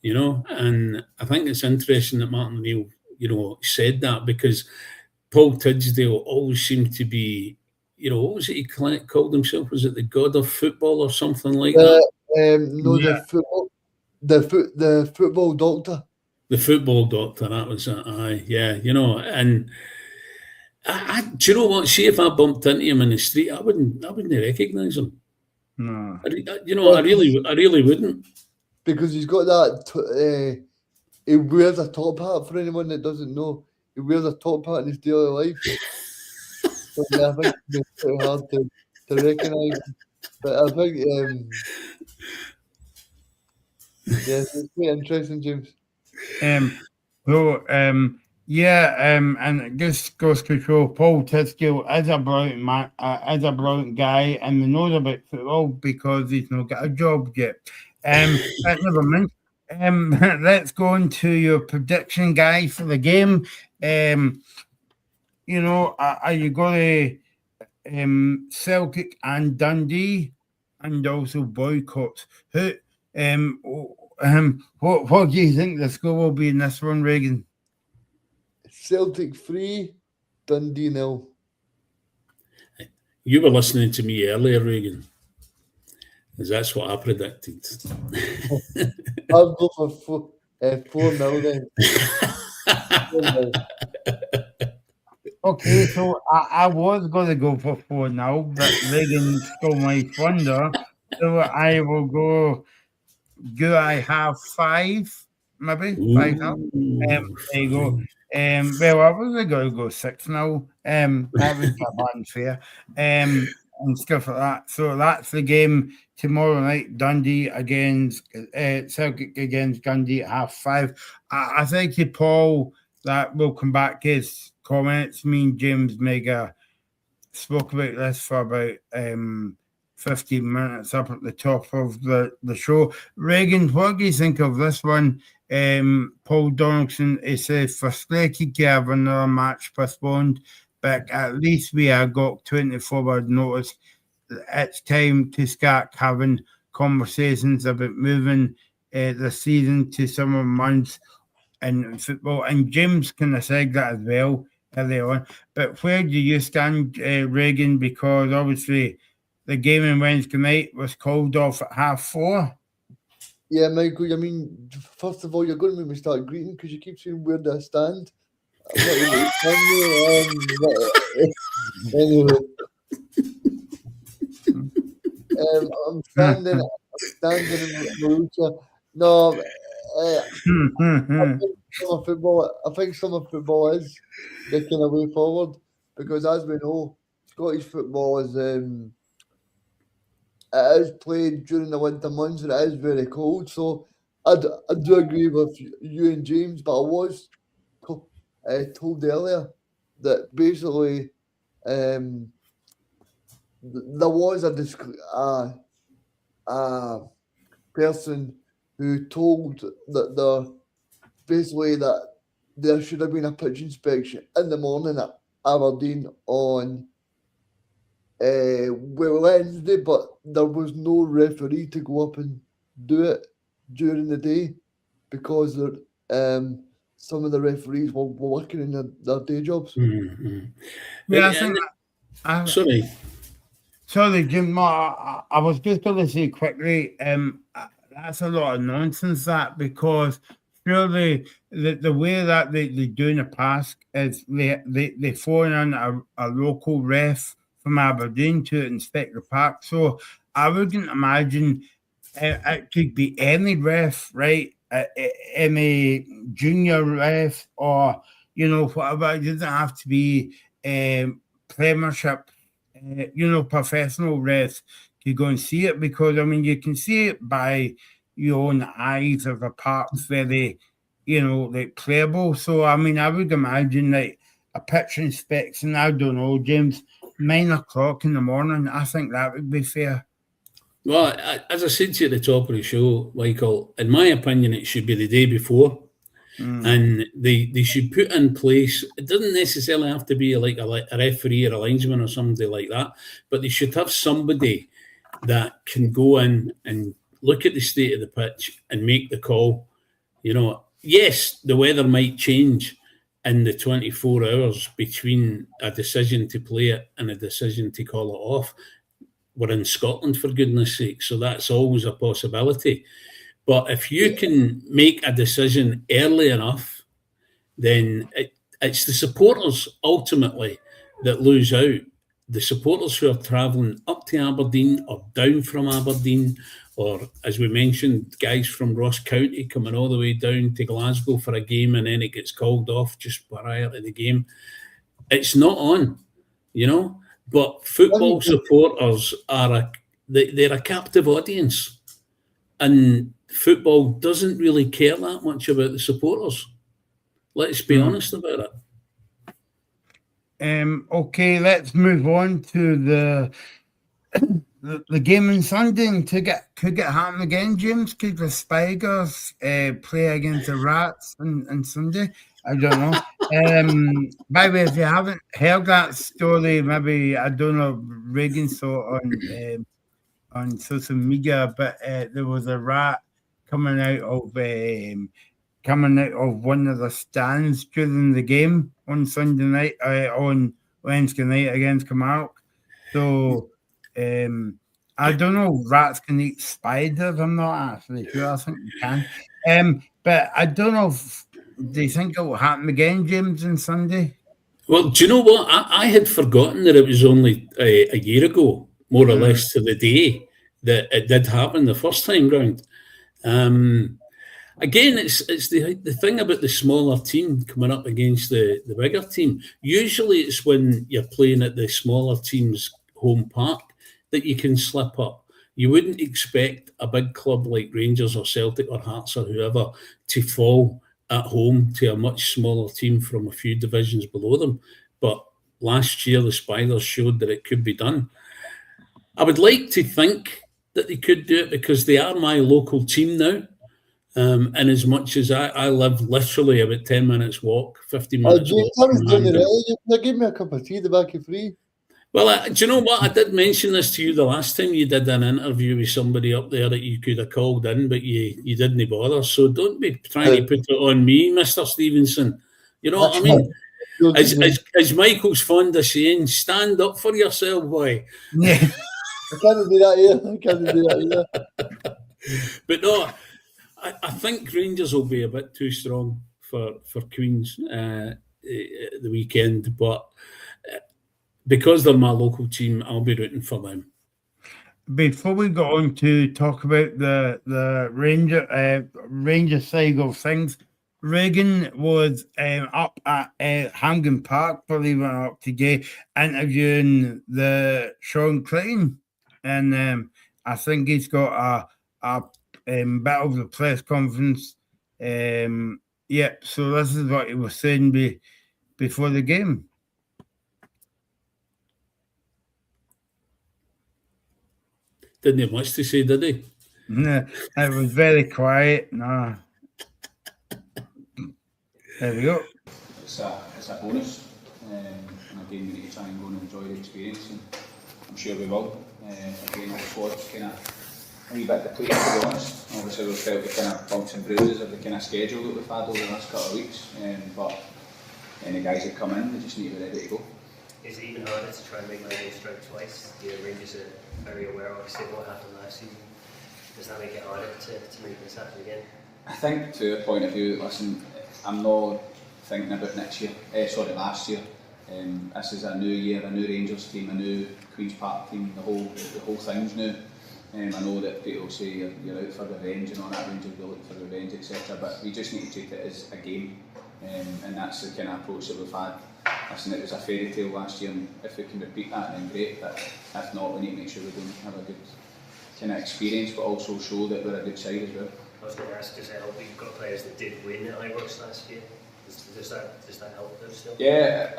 And I think it's interesting that Martin O'Neill, said that, because Paul Tidsdale always seemed to be, what was it he called himself? Was it the god of football or something like that? No, yeah. the football doctor. The football doctor, that was it. Aye, yeah, and do you know what? See, if I bumped into him in the street, I wouldn't recognise him. No, I really wouldn't. Because he's got that. He wears a top hat. For anyone that doesn't know, he wears a top hat in his daily life. So, I think it's pretty hard to recognise. But I think. Yeah, it's quite interesting, James. And it just goes to show Paul Tiskill is a brilliant man, is a brilliant guy, and he knows about football because he's not got a job yet. But never mind. Let's go into your prediction, guy, for the game. Are you going to Celtic and Dundee, and also boycotts? What do you think the score will be in this one, Reagan? Celtic 3, Dundee 0. You were listening to me earlier, Reagan, because that's what I predicted. I'll go for 4-0 then. 4-0. Okay, so I was going to go for 4-0, but Reagan stole my thunder. So I will go. Do I have 5? Maybe 5-0. There you go. Well, I was going to go 6-0. That was unfair. And stuff like that. So that's the game tomorrow night. Dundee against Celtic against Dundee at 5:30. I think Paul that will come back his comments. Me and James Mega spoke about this for about 15 minutes up at the top of the show. Reagan, what do you think of this one? Paul Donaldson, he says, frustrated to have another match postponed, but at least we have got 24 hours notice. It's time to start having conversations about moving the season to summer months in football. And James kind of said that as well earlier on. But where do you stand, Reagan? Because obviously the game on Wednesday night was called off at 3:30. Yeah, Michael, I mean, first of all, you're going to make me start greeting because you keep saying where do I stand. Anyway. I'm standing in Mauritius. No, I think summer football is the kind of way forward because, as we know, Scottish football is it is played during the winter months and it is very cold. So I do agree with you and James, but I was told earlier that basically there was a person who told that basically that there should have been a pitch inspection in the morning at Aberdeen on Wednesday, but there was no referee to go up and do it during the day because some of the referees were working in their day jobs. Mm-hmm. Yeah, I think. Sorry, Jim. I was just going to say quickly. That's a lot of nonsense. That because surely the way that they do in the past is they phone in a local ref from Aberdeen to inspect the park. So I wouldn't imagine it could be any ref, right? Any junior ref or whatever. It doesn't have to be Premiership, professional refs to go and see it because I mean you can see it by your own eyes of the parks very, like playable. So I mean I would imagine like a pitch inspection. I don't know, James. 9 o'clock in the morning, I think that would be fair. Well, as I said to you at the top of the show, Michael, in my opinion, it should be the day before. And they should put in place, it doesn't necessarily have to be like a referee or a linesman or somebody like that, but they should have somebody that can go in and look at the state of the pitch and make the call. Yes, the weather might change in the 24 hours between a decision to play it and a decision to call it off. We're in Scotland, for goodness sake, so that's always a possibility. But if you can make a decision early enough, then it's the supporters ultimately that lose out. The supporters who are travelling up to Aberdeen or down from Aberdeen, or as we mentioned, guys from Ross County coming all the way down to Glasgow for a game and then it gets called off just prior to the game. It's not on, But football supporters they're a captive audience. And football doesn't really care that much about the supporters. Let's be honest about it. Okay, let's move on to the game on Sunday. Could get happen again, James? Could the Spiders play against the Rats on Sunday? I don't know. By the way, if you haven't heard that story, maybe I don't know, Reagan saw it on social media, but there was a rat coming out of one of the stands during the game on Sunday night, on Wednesday night against Kilmarnock. So I don't know. Rats can eat spiders. I'm not actually sure. I think you can. But I don't know. Do you think it will happen again, James, on Sunday? Well, do you know what? I had forgotten that it was only a year ago, more or less to the day, that it did happen the first time round. Again, it's the thing about the smaller team coming up against the bigger team. Usually it's when you're playing at the smaller team's home park that you can slip up. You wouldn't expect a big club like Rangers or Celtic or Hearts or whoever to fall at home to a much smaller team from a few divisions below them. But last year, the Spiders showed that it could be done. I would like to think that they could do it because they are my local team now. And as much as I live literally about 10 minutes walk, 15 minutes walk. Give me a cup of tea, the back of free. Well, do you know what? I did mention this to you the last time you did an interview with somebody up there that you could have called in, but you didn't bother. So don't be trying to put it on me, Mr. Stevenson. You know what I mean? As Michael's fond of saying, stand up for yourself, boy. Yeah. I can't do that here. But no, I think Rangers will be a bit too strong for Queens the weekend, but because they're my local team, I'll be rooting for them. Before we go on to talk about the Ranger side of things, Reagan was up at Hampden Park, believe it or not, today, interviewing the Sean Clayton, and I think he's got a bit of the press conference. Yeah, so this is what he was saying before the game. Didn't have much to say, did he? No, it was very quiet. No. There we go. It's a bonus, and again we need to try and go and enjoy the experience, and I'm sure we will. Again, the squad's kind of a wee bit depleted, to be honest. Obviously we've felt the kind of bumps and bruises of the kind of schedule that we've had over the last couple of weeks, but any guys that come in, they just need to be ready to go. Is it even harder to try and make my strike twice? The Rangers are very aware, obviously, of what happened last season. Does that make it harder to make this happen again? I think, to a point of view, listen, I'm not thinking about last year. This is a new year, a new Rangers team, a new Queen's Park team. The whole thing's new. I know that people say you're out for revenge and all that. Rangers will look for revenge, etc. But we just need to treat it as a game, and that's the kind of approach that we've had. Listen, it was a fairy tale last year, and if we can repeat that, then great. But if not, we need to make sure we don't have a good kind of experience, but also show that we're a good side as well. I was going to ask, does it help? You've got players that did win at Ibrox last year. Does that help them still? Yeah,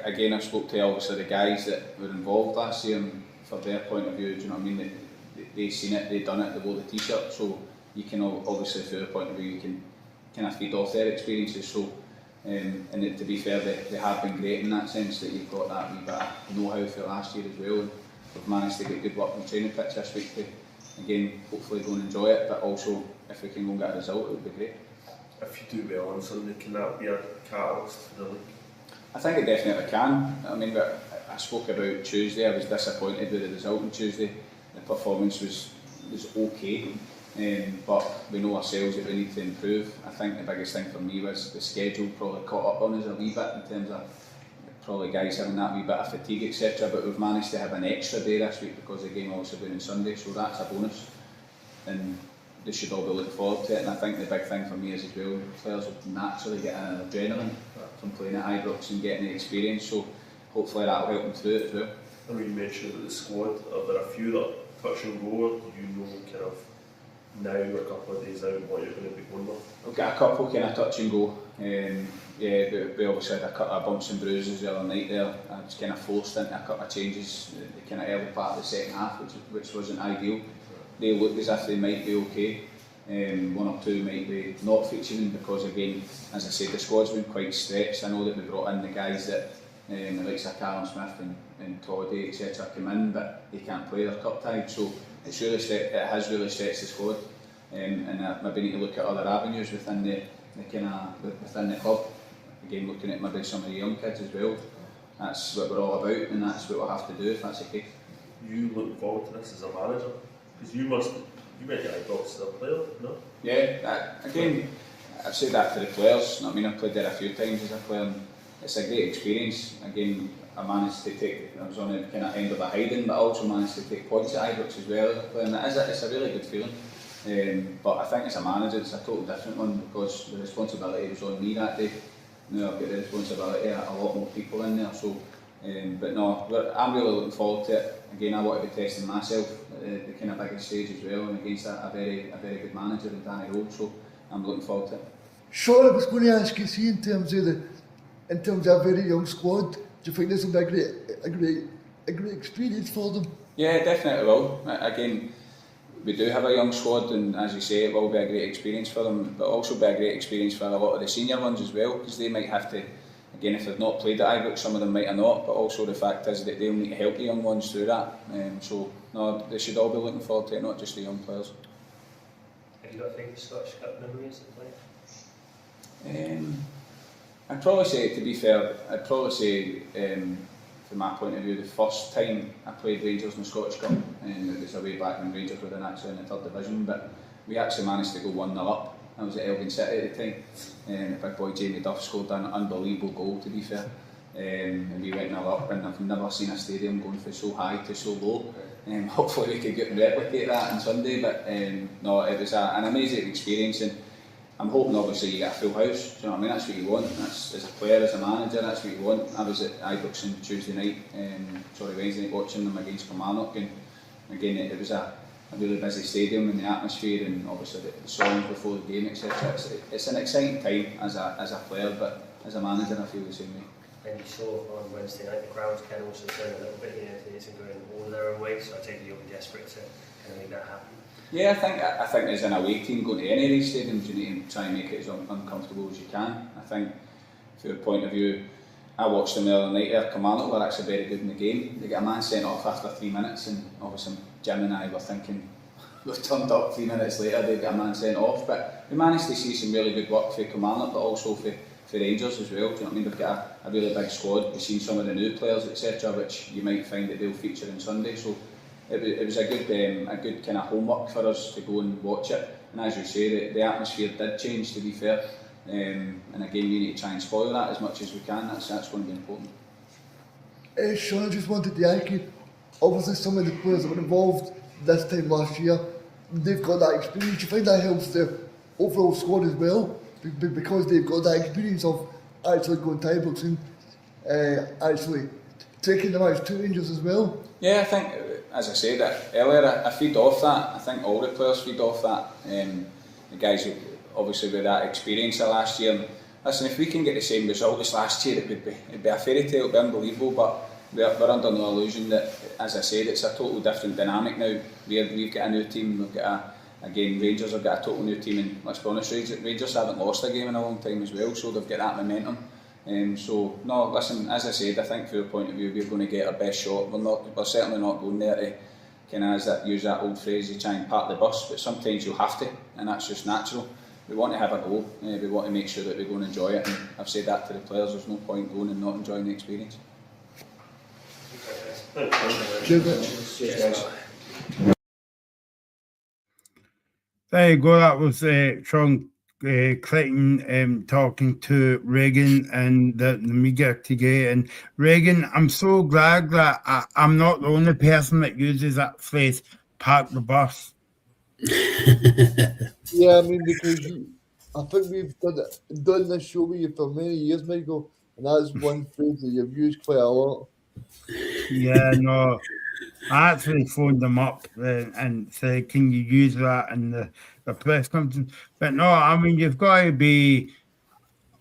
again, I spoke to obviously the guys that were involved last year, and for their point of view, do you know what I mean? They seen it, they done it, they wore the t-shirt, so you can obviously, from their point of view, you can kind of feed off their experiences. So, and to be fair, they have been great in that sense, that you've got that wee bit of know-how for last year as well. And we've managed to get good work on the training pitch this week to, again, hopefully go and enjoy it, but also if we can go and get a result, it would be great. If you do well on Sunday, can that be a catalyst for the league? I think it definitely can. I mean, I spoke about Tuesday. I was disappointed with the result on Tuesday. The performance was okay, but we know ourselves that we need to improve. I think the biggest thing for me was the schedule probably caught up on us a wee bit in terms of probably guys having that wee bit of fatigue, etc. But we've managed to have an extra day this week because the game also being on Sunday, so that's a bonus. And they should all be looking forward to it, and I think the big thing for me is as well, players will naturally get an adrenaline from playing at Ibrox and getting the experience, so hopefully that will help them through it as well. I mean, you mentioned about the squad, are there a few that are touch and go, or do you know kind of now we're a couple of days out what you're going to be going with? We've got a couple kind of touch and go. Yeah, we obviously had a couple of bumps and bruises the other night there. I was kind of forced into a couple of changes the kind of early part of the second half, which wasn't ideal. They looked as if they might be okay. One or two might be not featuring because, again, as I said, the squad's been quite stretched. I know that we brought in the guys that the likes of Callum Smith and Toddy, etc. come in, but they can't play their cup tie. So it has really stretched the squad, and I maybe need to look at other avenues within within the club. Again, looking at maybe some of the young kids as well. That's what we're all about, and that's what we'll have to do if that's the case. You looking forward to this as a manager? Because you went to Ibrox as a player, no? Yeah, again, I've said that to the players. I mean, I've played there a few times as a player. And it's a great experience. Again, I managed to I was on the kind of end of a hiding, but I also managed to take points at Ibrox as well as a player. And it's a really good feeling. But I think as a manager, it's a totally different one because the responsibility was on me that day. Now I've got the responsibility of a lot more people in there. So, but no, I'm really looking forward to it. Again, I want to be testing myself at the kind of biggest stage as well, and against a very good manager in Danny Rose. So I'm looking forward to it. Sean, I was going to ask you, see, in terms of a very young squad, do you think this will be a great experience for them? Yeah, definitely will. Again, we do have a young squad, and as you say, it will be a great experience for them, but also be a great experience for a lot of the senior ones as well, because they might have to, again, if they've not played at Ibrox, some of them might have not, but also the fact is that they'll need to help the young ones through that. So, no, they should all be looking forward to it, not just the young players. Have you got favourite Scottish Cup memories of playing? I'd probably say, to be fair, from my point of view, the first time I played Rangers in the Scottish Cup, and it was a way back when Rangers were actually in the third division, but we actually managed to go 1-0 up. I was at Elgin City at the time, and the big boy Jamie Duff scored an unbelievable goal, to be fair. And we went 0 up, and I've never seen a stadium going from so high to so low. Hopefully we could get and replicate that on Sunday, but no, it was an amazing experience, and I'm hoping obviously you get a full house. Do you know what I mean? That's what you want. That's, as a player, as a manager, that's what you want. I was at Ibrox on Wednesday night watching them against Kilmarnock, and again it was a really busy stadium, and the atmosphere, and obviously the songs before the game, etc. It's an exciting time as a player, but as a manager I feel the same way. And you saw on Wednesday night the crowds can also turn a little bit, if it isn't going all their own way, so I take it you'll be desperate to kind of make that happen. Yeah, I think as an away team going to any of these stadiums, you need to try and make it as uncomfortable as you can. I think, from your point of view, I watched them the other night there. Kilmarnock were actually very good in the game. They get a man sent off after 3 minutes, and obviously Jim and I were thinking, we've turned up 3 minutes later, they get a man sent off. But we managed to see some really good work for Kilmarnock, but also for Rangers as well. Do you know what I mean? They've got a really big squad. We've seen some of the new players, etc., which you might find that they'll feature on Sunday. So it was a good kind of homework for us to go and watch it. And as you say, the atmosphere did change, to be fair. And again, we need to try and spoil that as much as we can. That's going to be important. Sean, I just wanted to ask you, obviously some of the players that were involved this time last year, they've got that experience. Do you think that helps the overall squad as well? Because they've got that experience of actually going to Ibrox and actually taking the match to Rangers as well? Yeah, I think, as I said earlier, I feed off that. I think all the players feed off that. The guys who obviously with that experience of last year. And listen, if we can get the same result as last year, it'd be a fairy tale, it'd be unbelievable. But we're under no illusion that, as I said, it's a total different dynamic now. We've got a new team. We've got again, Rangers have got a total new team, and let's be honest, Rangers haven't lost a game in a long time as well, so they've got that momentum. So no, listen, as I said, I think from your point of view, we're going to get our best shot. We're certainly not going there to kind of use that old phrase to try and park the bus, but sometimes you'll have to, and that's just natural. We want to have a goal. We want to make sure that we go and enjoy it, and I've said that to the players. There's no point going and not enjoying the experience. There you go. That was Sean Clayton talking to Regan and the media today. And Regan, I'm so glad that I'm not the only person that uses that phrase, park the bus. Yeah, I mean, because I think we've done this show with you for many years, Michael, and that's one phrase that you've used quite a lot. Yeah, no. I actually phoned them up and said, "Can you use that in the press conference?" But no, I mean you've got to be.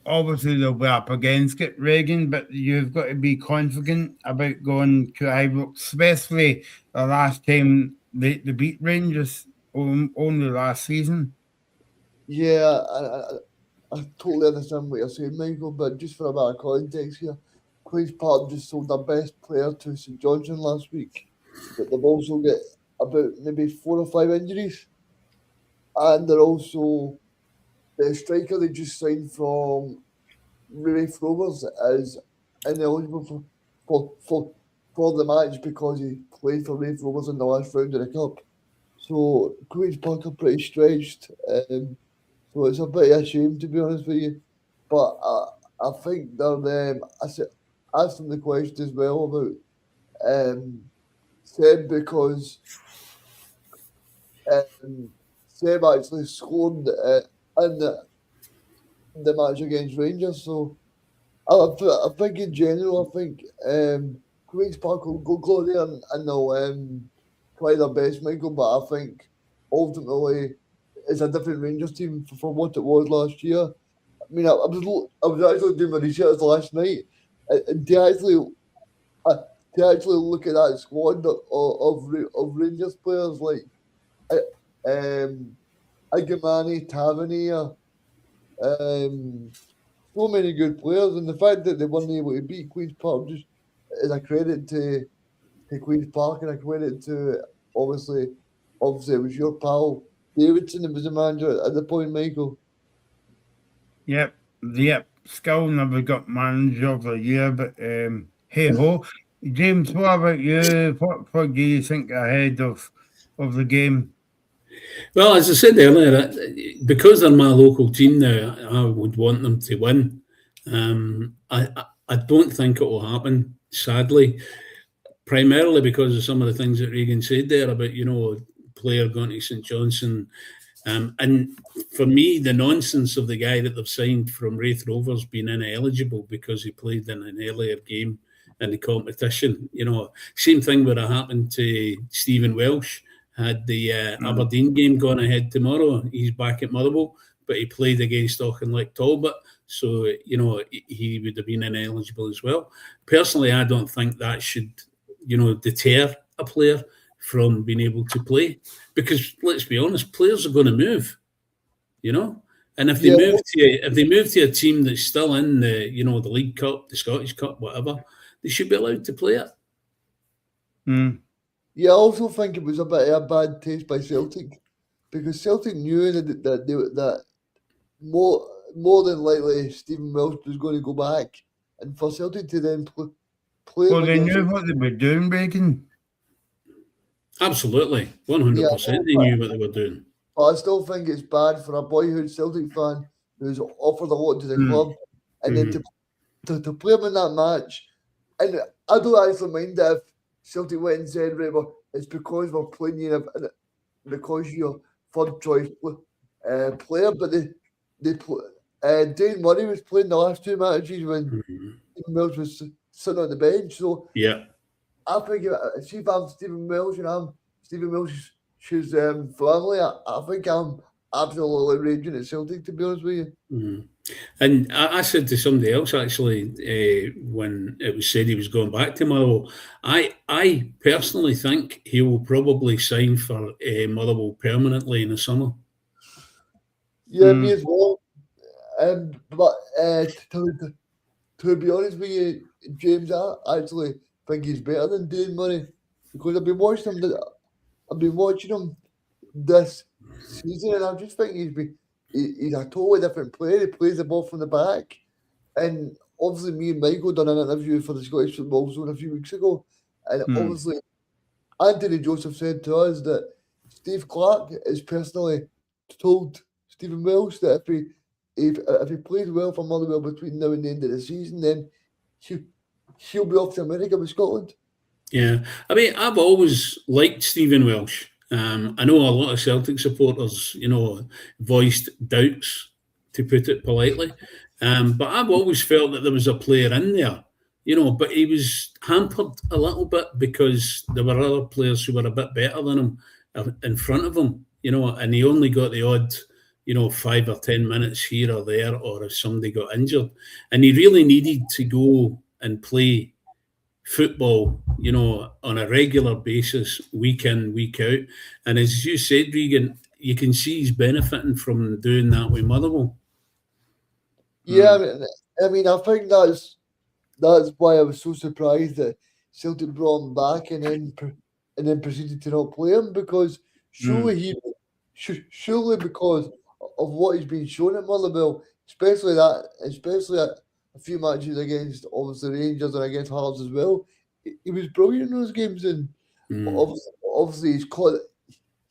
Obviously, they'll be up against it, Reagan, but you've got to be confident about going to Ibrox, especially the last time they beat Rangers only last season. Yeah, I totally understand what you're saying, Michael, but just for a bit of context here, Queen's Park just sold their best player to St Johnstone last week, but they've also got about maybe 4 or 5 injuries, and they're also the striker they just signed from Raith Rovers is ineligible for the match because he played for Raith Rovers in the last round of the cup. So Queen's Park are pretty stretched. So it's a bit of a shame, to be honest with you. But I think they're. I asked them the question as well about Seb because Seb actually scored in the match against Rangers. So I think in general, I think Queen's Park will go there and they'll try their best, Michael. But I think ultimately it's a different Rangers team from what it was last year. I mean, I was actually doing my research last night, and to actually look at that squad of Rangers players like Agamani, Tavernier, so many good players, and the fact that they weren't able to beat Queen's Park just is a credit to Queen's Park and a credit to obviously it was your pal Davidson that was the manager at the point, Michael. Yep. Skill never got manager of the year, but hey ho. James, what about you? What do you think ahead of the game? Well, as I said earlier, because they're my local team now, I would want them to win. I don't think it will happen, sadly, primarily because of some of the things that Reagan said there about, player going to St Johnstone. And for me, the nonsense of the guy that they've signed from Raith Rovers being ineligible because he played in an earlier game in the competition. Same thing would have happened to Stephen Welsh. Had the Aberdeen game gone ahead tomorrow, he's back at Motherwell, but he played against Auchinleck Talbot, so he would have been ineligible as well. Personally, I don't think that should deter a player from being able to play, because let's be honest, players are going to move, and if they move to a team that's still in the the League Cup, the Scottish Cup, whatever, they should be allowed to play it. Yeah, I also think it was a bit of a bad taste by Celtic, because Celtic knew that more than likely Stephen Welsh was going to go back, and for Celtic to then play. Well, they knew what they were doing, Reagan. Absolutely, 100%. They knew what they were doing. But I still think it's bad for a boyhood Celtic fan who's offered a lot to the club, and then to play him in that match. And I don't actually mind that if Celtic went and said, right, well, it's because we're playing you because you're third choice player, but Dane Murray was playing the last 2 matches when Mills was sitting on the bench. So yeah, I think if I'm Stephen Welsh and I'm Stephen Welsh's family, I think I'm absolutely raging at Celtic, to be honest with you. And I said to somebody else actually when it was said he was going back to Motherwell, I personally think he will probably sign for Motherwell permanently in the summer. Yeah, me as well. But to be honest with you, James, I actually think he's better than Dane Murray, because I've been watching him this season, and I just think he's a totally different player. He plays the ball from the back, and obviously me and Michael done an interview for the Scottish Football Zone a few weeks ago, and obviously Anthony Joseph said to us that Steve Clarke has personally told Stephen Welsh that if he plays well for Motherwell between now and the end of the season, then he'll be off to America with Scotland. Yeah, I mean, I've always liked Stephen Welsh. I know a lot of Celtic supporters, voiced doubts, to put it politely. But I've always felt that there was a player in there you know, but he was hampered a little bit because there were other players who were a bit better than him in front of him, you know, and he only got the odd, you know, 5 or 10 minutes here or there, or if somebody got injured. And he really needed to go and play football, you know, on a regular basis, week in, week out. And as you said, Regan, you can see he's benefiting from doing that with Motherwell. Yeah, I mean, I think that's why I was so surprised that Celtic brought him back and then proceeded to not play him, because surely because of what he's been shown at Motherwell, especially a few matches against obviously Rangers and against Hearts as well. He was brilliant in those games, and obviously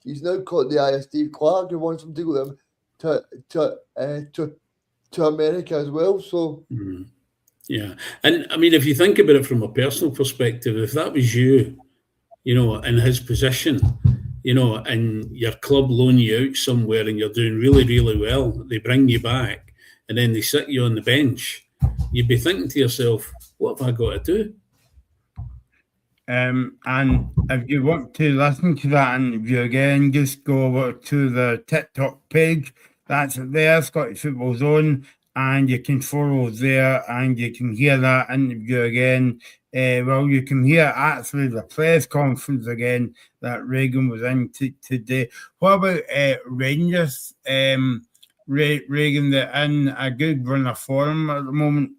he's now caught the eye of Steve Clark, who wants him to go to America as well. So. Yeah. And I mean, if you think about it from a personal perspective, if that was you, you know, in his position, you know, and your club loan you out somewhere and you're doing really, really well, they bring you back and then they sit you on the bench, you'd be thinking to yourself, what have I got to do? And if you want to listen to that interview again, just go over to the TikTok page. That's it there, Scottish Football Zone, and you can follow there and you can hear that interview again. Well, you can hear actually the press conference again that Regan was in today. What about Rangers? Regan, they're in a good run of form at the moment.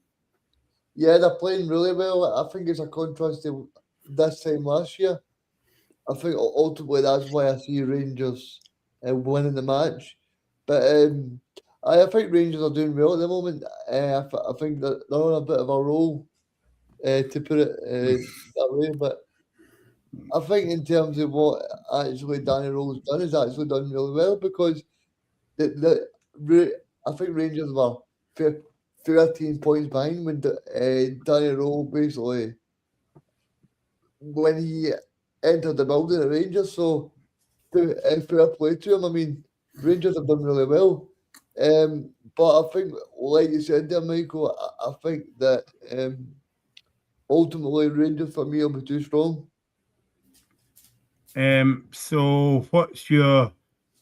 Yeah, they're playing really well. I think it's a contrast to this time last year. I think ultimately that's why I see Rangers winning the match. But I think Rangers are doing well at the moment. I think that they're on a bit of a roll, to put it that way. But I think in terms of what actually Danny Rowe's done, he's actually done really well, because I think Rangers were 13 points behind when Danny Rowe basically, when he entered the building at Rangers. So fair play to him. I mean, Rangers have done really well. But I think, like you said there, Michael, I think that ultimately Rangers for me will be too strong. So what's your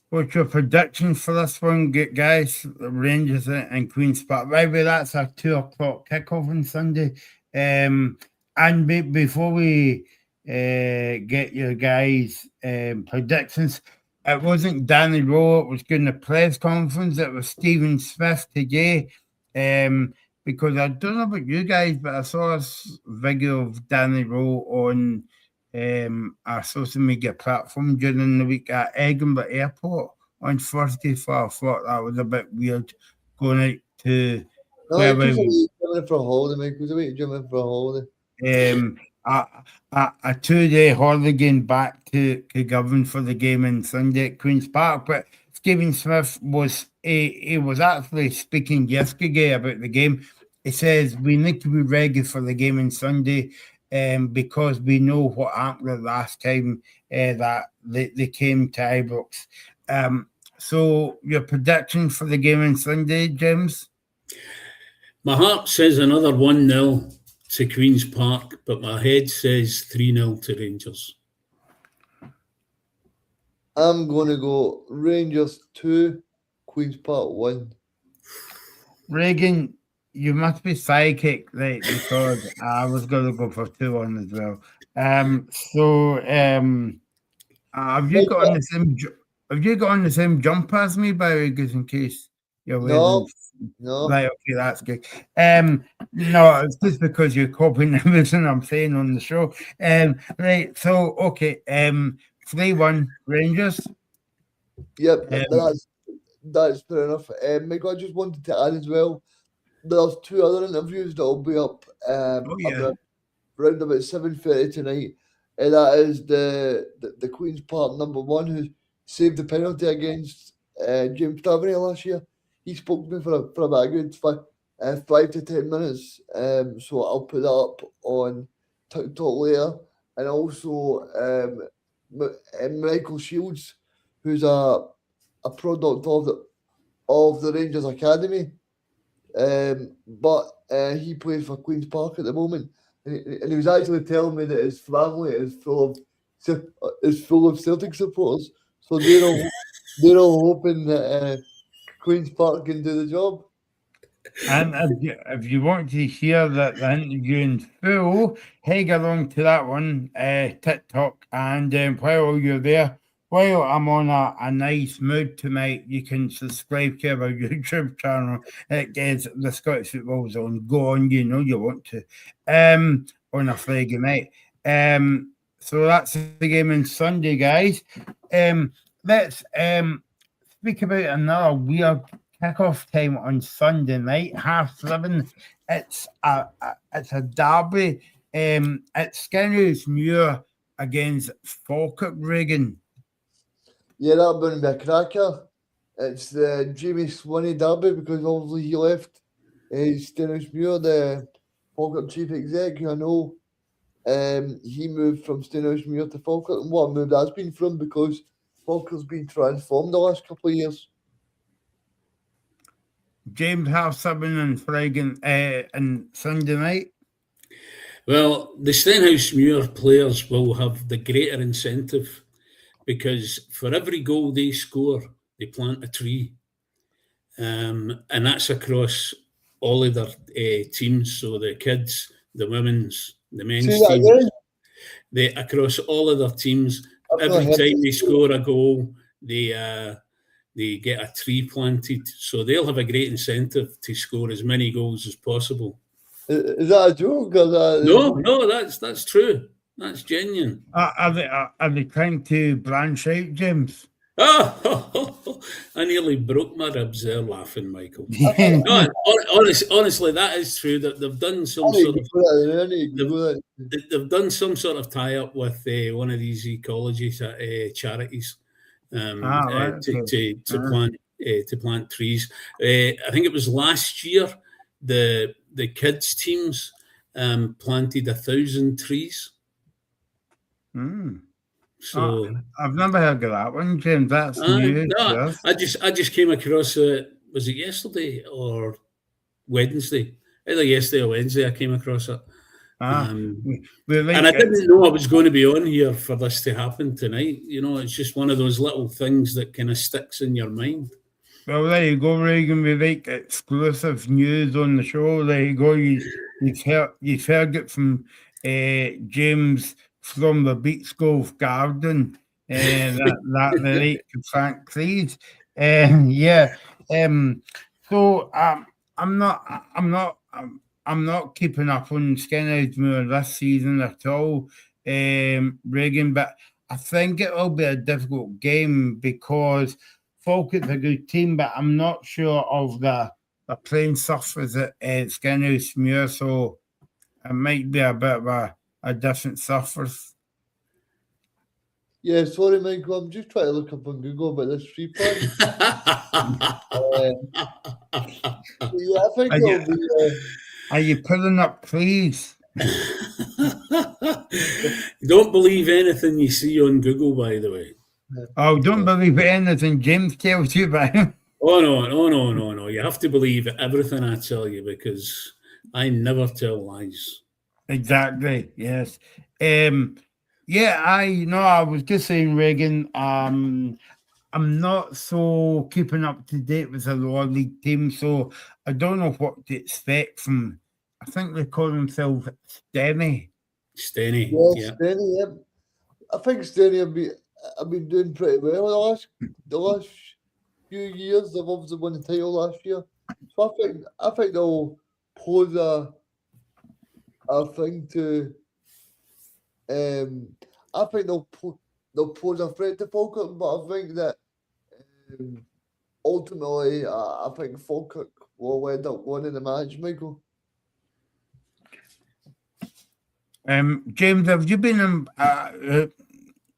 prediction for this one, guys? Rangers and Queen's Park. Maybe that's a 2:00 kickoff on Sunday. And before we get your guys' predictions, it wasn't Danny Rowe. It was doing the press conference. It was Stephen Smith today. Because I don't know about you guys, but I saw a video of Danny Rowe on our social media platform during the week at Edinburgh Airport on Thursday. So I thought that was a bit weird going out to. No, he was away for a holiday, Mike. He was away for a holiday. A 2-day holiday going back to Govan for the game on Sunday at Queen's Park. But Stephen Smith was actually speaking yesterday about the game. He says we need to be ready for the game on Sunday, because we know what happened the last time that they came to Ibrox. So your prediction for the game on Sunday, James? My heart says another 1-0 to Queen's Park, but my head says 3-0 to Rangers. I'm going to go Rangers 2, Queen's Park 1. Regan, you must be psychic, right? Because I was going to go for 2-1 as well. Have you got on the same jump as me, by the way, just in case you're No. Right, okay, that's good. No, it's just because you're copying everything I'm saying on the show. Right, so okay, 3-1 Rangers. Yep, that's fair enough. Michael, I just wanted to add as well, there's 2 other interviews that will be up around about 7:30 tonight. And that is the Queen's Park number 1 who saved the penalty against James Tavernier last year. He spoke to me for about a good 5 to 10 minutes. So I'll put that up on TikTok later. And also Michael Shields, who's a product of the Rangers Academy. But he plays for Queen's Park at the moment, and he was actually telling me that his family is full of Celtic supporters. So they're all hoping that Queen's Park can do the job. And if you want to hear the interview in full, head along to that one, TikTok. And while you're there, while I'm on a nice mood tonight, you can subscribe to our YouTube channel. It gets the Scottish Football Zone. Go on, you know you want to. On a Friday night. So that's the game on Sunday, guys. Let's speak about another weird kickoff time on Sunday night, 7:30. It's a derby. It's Skinner's against Falkirk, Regan. Yeah, that'll be a cracker. It's the Jamie Swinney derby because obviously he left Stenhousemuir, the Falkirk chief exec. I know he moved from Stenhousemuir to Falkirk, and what a move that's been from because Falkirk's been transformed the last couple of years. James, have something on Friday and Sunday night? Well, the Stenhousemuir players will have the greater incentive because for every goal they score, they plant a tree. And that's across all of their teams. So the kids, the women's, the men's teams. Across all of their teams, every time they score a goal, they get a tree planted. So they'll have a great incentive to score as many goals as possible. Is that a joke? No, that's true. That's genuine. Are they trying to branch out, James? Oh, I nearly broke my ribs there laughing, Michael. No, honestly, that is true. That they've done some sort of tie-up with one of these ecology charities to plant trees. I think it was last year the kids teams planted 1,000 trees. So I've never heard of that one, James. That's new. No, I just came across it. Was it yesterday or Wednesday? Either yesterday or Wednesday, I came across it. And I didn't know I was going to be on here for this to happen tonight. You know, it's just one of those little things that kind of sticks in your mind. Well, there you go, Regan. We like exclusive news on the show. There you go. You've heard it from James from the Beach Golf Garden. That they like to plant trees. So I'm not keeping up on Skinner's this season at all, Regan. But I think it will be a difficult game because Falkirk's a good team, but I'm not sure of the playing surface at Skinner's, so it might be a bit of a different surface. Yeah, sorry, Michael. I'm just trying to look up on Google about this tree plant. I think it'll be. Are you pulling up trees? Don't believe anything you see on Google, by the way. Oh, don't believe anything James tells you about him. Oh, no. You have to believe everything I tell you because I never tell lies. Exactly, yes. I was just saying, Regan, I'm not so keeping up to date with the lower league team, so I don't know what to expect from, I think they call themselves Stenny. Stenny, yeah. Stenny, yeah. I think Stenny have been doing pretty well the last few years. They've obviously won the title last year. So I think they'll pose a thing to I think they'll pose a threat to Falkirk, but I think that ultimately I think Falkirk will end up winning the match, Michael. James, have you been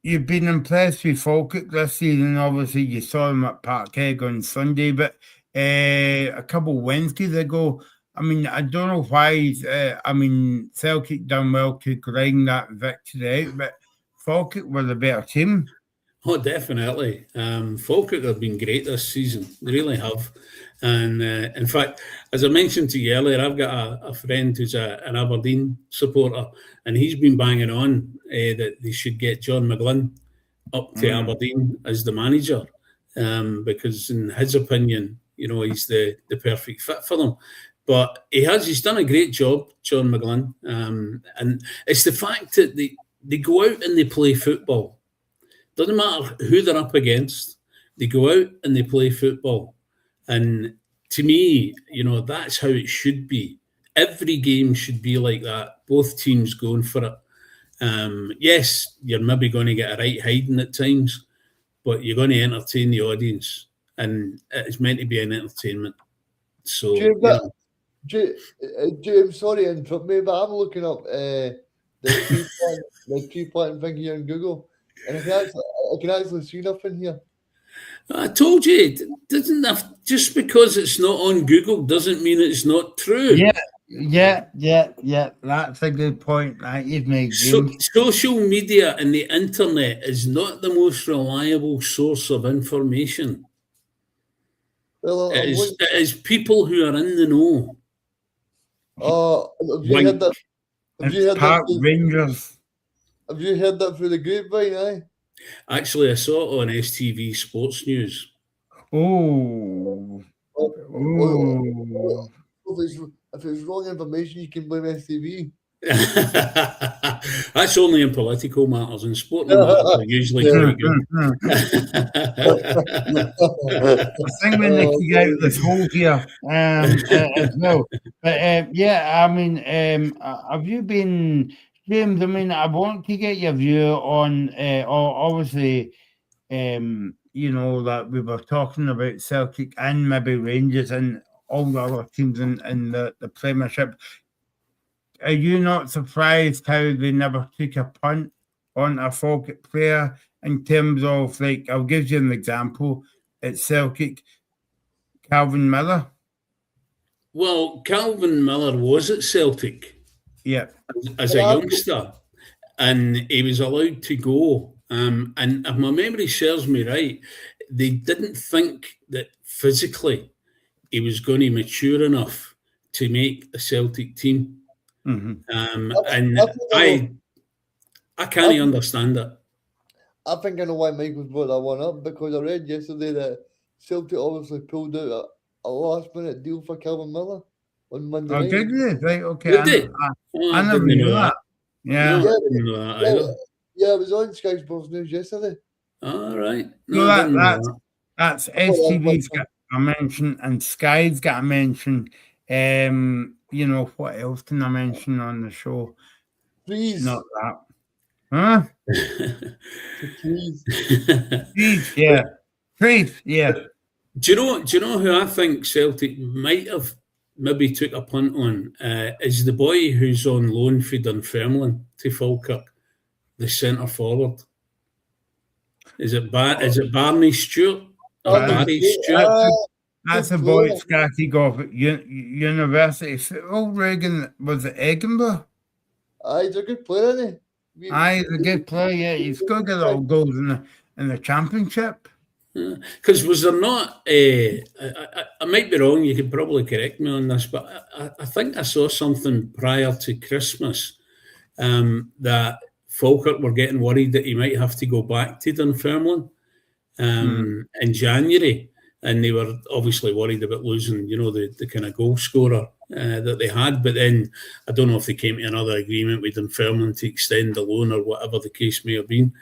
you've been impressed with Falkirk this season? Obviously, you saw them at Parkhead on Sunday, but a couple of Wednesdays ago, I mean, I don't know why. Celtic done well to grind that victory out, but Falkirk were the better team. Oh, definitely. Falkirk have been great this season. They really have. And in fact, as I mentioned to you earlier, I've got a friend who's an Aberdeen supporter, and he's been banging on that they should get John McGlynn up to Aberdeen as the manager, because in his opinion, he's the perfect fit for them. But he's done a great job, John McGlynn. And it's the fact that they go out and they play football. Doesn't matter who they're up against. They go out and they play football. And to me, that's how it should be. Every game should be like that. Both teams going for it. Yes, you're maybe going to get a right hiding at times, but you're going to entertain the audience. And it's meant to be an entertainment. So, James, sorry to interrupt me, but I'm looking up the three-point thing here on Google, and I can actually see nothing here. I told you, just because it's not on Google doesn't mean it's not true. Yeah. That's a good point that you've made. Social media and the internet is not the most reliable source of information. Well, it is people who are in the know. Have you heard that? Rangers. Have you heard that through the grapevine? Aye. Actually, I saw it on STV Sports News. Oh. If it's wrong information, you can blame STV. That's only in political matters. In sporting matters, are usually pretty good. I think we need to get out this hole here as well. But have you been, James? I mean, I want to get your view on obviously, that we were talking about Celtic and maybe Rangers and all the other teams in the Premiership. Are you not surprised how they never took a punt on a Falkirk player in terms of, like, I'll give you an example. At Celtic, Calvin Miller. Well, Calvin Miller was at Celtic as a youngster, and he was allowed to go. And if my memory serves me right, they didn't think that physically he was going to mature enough to make the Celtic team. Mm-hmm. I can't understand it. I think I know why Michael's brought that one up, because I read yesterday that Celtic obviously pulled out a last-minute deal for Calvin Miller on Monday night. Did you? Right, okay. Did they? I never knew that. Yeah. I didn't know that either. Yeah, it was on Sky Sports News yesterday. All right. That's STV's got a mention and Sky's got a mention. What else can I mention on the show? Please. Not that. Huh? Please. Please, yeah. Please, yeah. Do you know who I think Celtic might have maybe took a punt on? Is the boy who's on loan for Dunfermline to Falkirk, the centre forward. Is it Barney Stewart? Or Barry Stewart? That's a boy Scotty got at University Football. Reagan was at Edinburgh. He's a good player, isn't he? He's a good player, yeah. He's got a lot of goals in the championship. Because was there not, I might be wrong, you could probably correct me on this, but I think I saw something prior to Christmas that Falkirk were getting worried that he might have to go back to Dunfermline in January. And they were obviously worried about losing, the kind of goal scorer that they had. But then I don't know if they came to another agreement with Dunfermline to extend the loan or whatever the case may have been.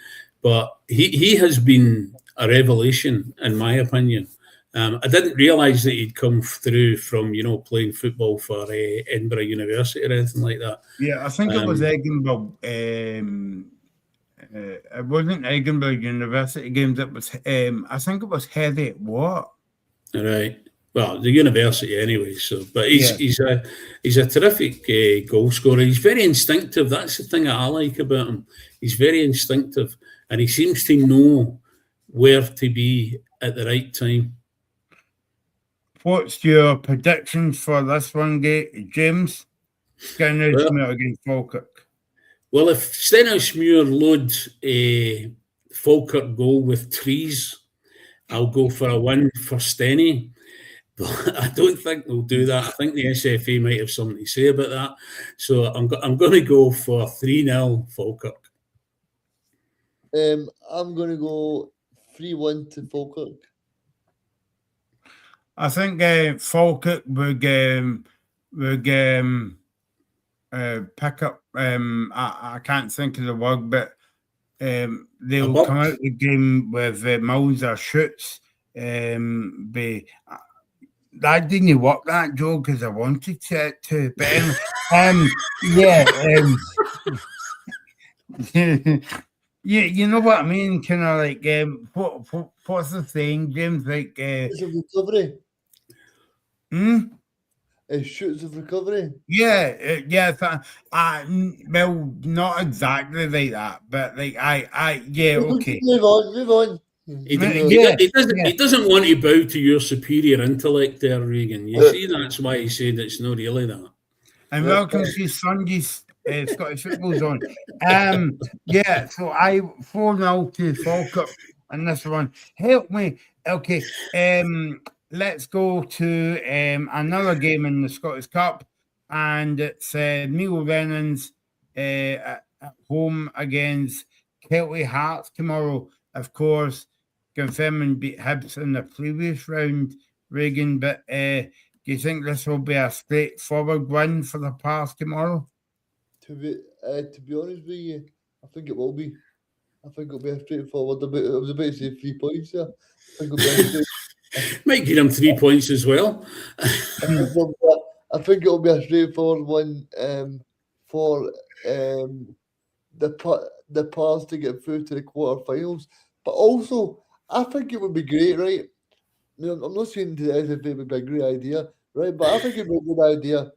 But he has been a revelation, in my opinion. I didn't realise that he'd come through from, playing football for Edinburgh University or anything like that. Yeah, I think it was Edinburgh. It wasn't Edinburgh University games. It was, I think it was Heriot Watt. Right. Well, the university anyway. So, but he's a terrific goal scorer. He's very instinctive. That's the thing that I like about him. He's very instinctive, and he seems to know where to be at the right time. What's your predictions for this one, James? Stenhousemuir against Falkirk. Well, if Stenhousemuir load Falkirk goal with trees. I'll go for a win for Steny. But I don't think they'll do that. I think the SFA might have something to say about that. So I'm going to go for 3-0 Falkirk. I'm going to go 3-1 to Falkirk. I think Falkirk would pick up. I can't think of the word, but they'll come out the game with miles or shoots. That didn't work, that Joe, because I wanted to. But yeah, you know what I mean. Kind of like what's the saying, James? Like Shoots of recovery. Shoots of recovery. Yeah. Well, not exactly like that, but like okay. Move on. He doesn't want to bow to your superior intellect there, Regan. You see, that's why he said it's not really that. And welcome to Sunday's Scottish Football Zone. So I 4-0 to Falkirk on this one. Help me. Okay, let's go to another game in the Scottish Cup, and it's Neil Lennon's at home against Kelty Hearts tomorrow. Of course, confirming beat Hibs in the previous round, Regan, but do you think this will be a straightforward win for the Pars tomorrow? To be honest with you, I think it will be. I think it'll be a straightforward. I was about to say 3 points there. I think it'll be might give them 3 points as well. I think it'll be a straightforward one for the Pars to get through to the quarterfinals. But also, I think it would be great, right? I'm not saying to the SFA would be a great idea, right? But I think it would be a good idea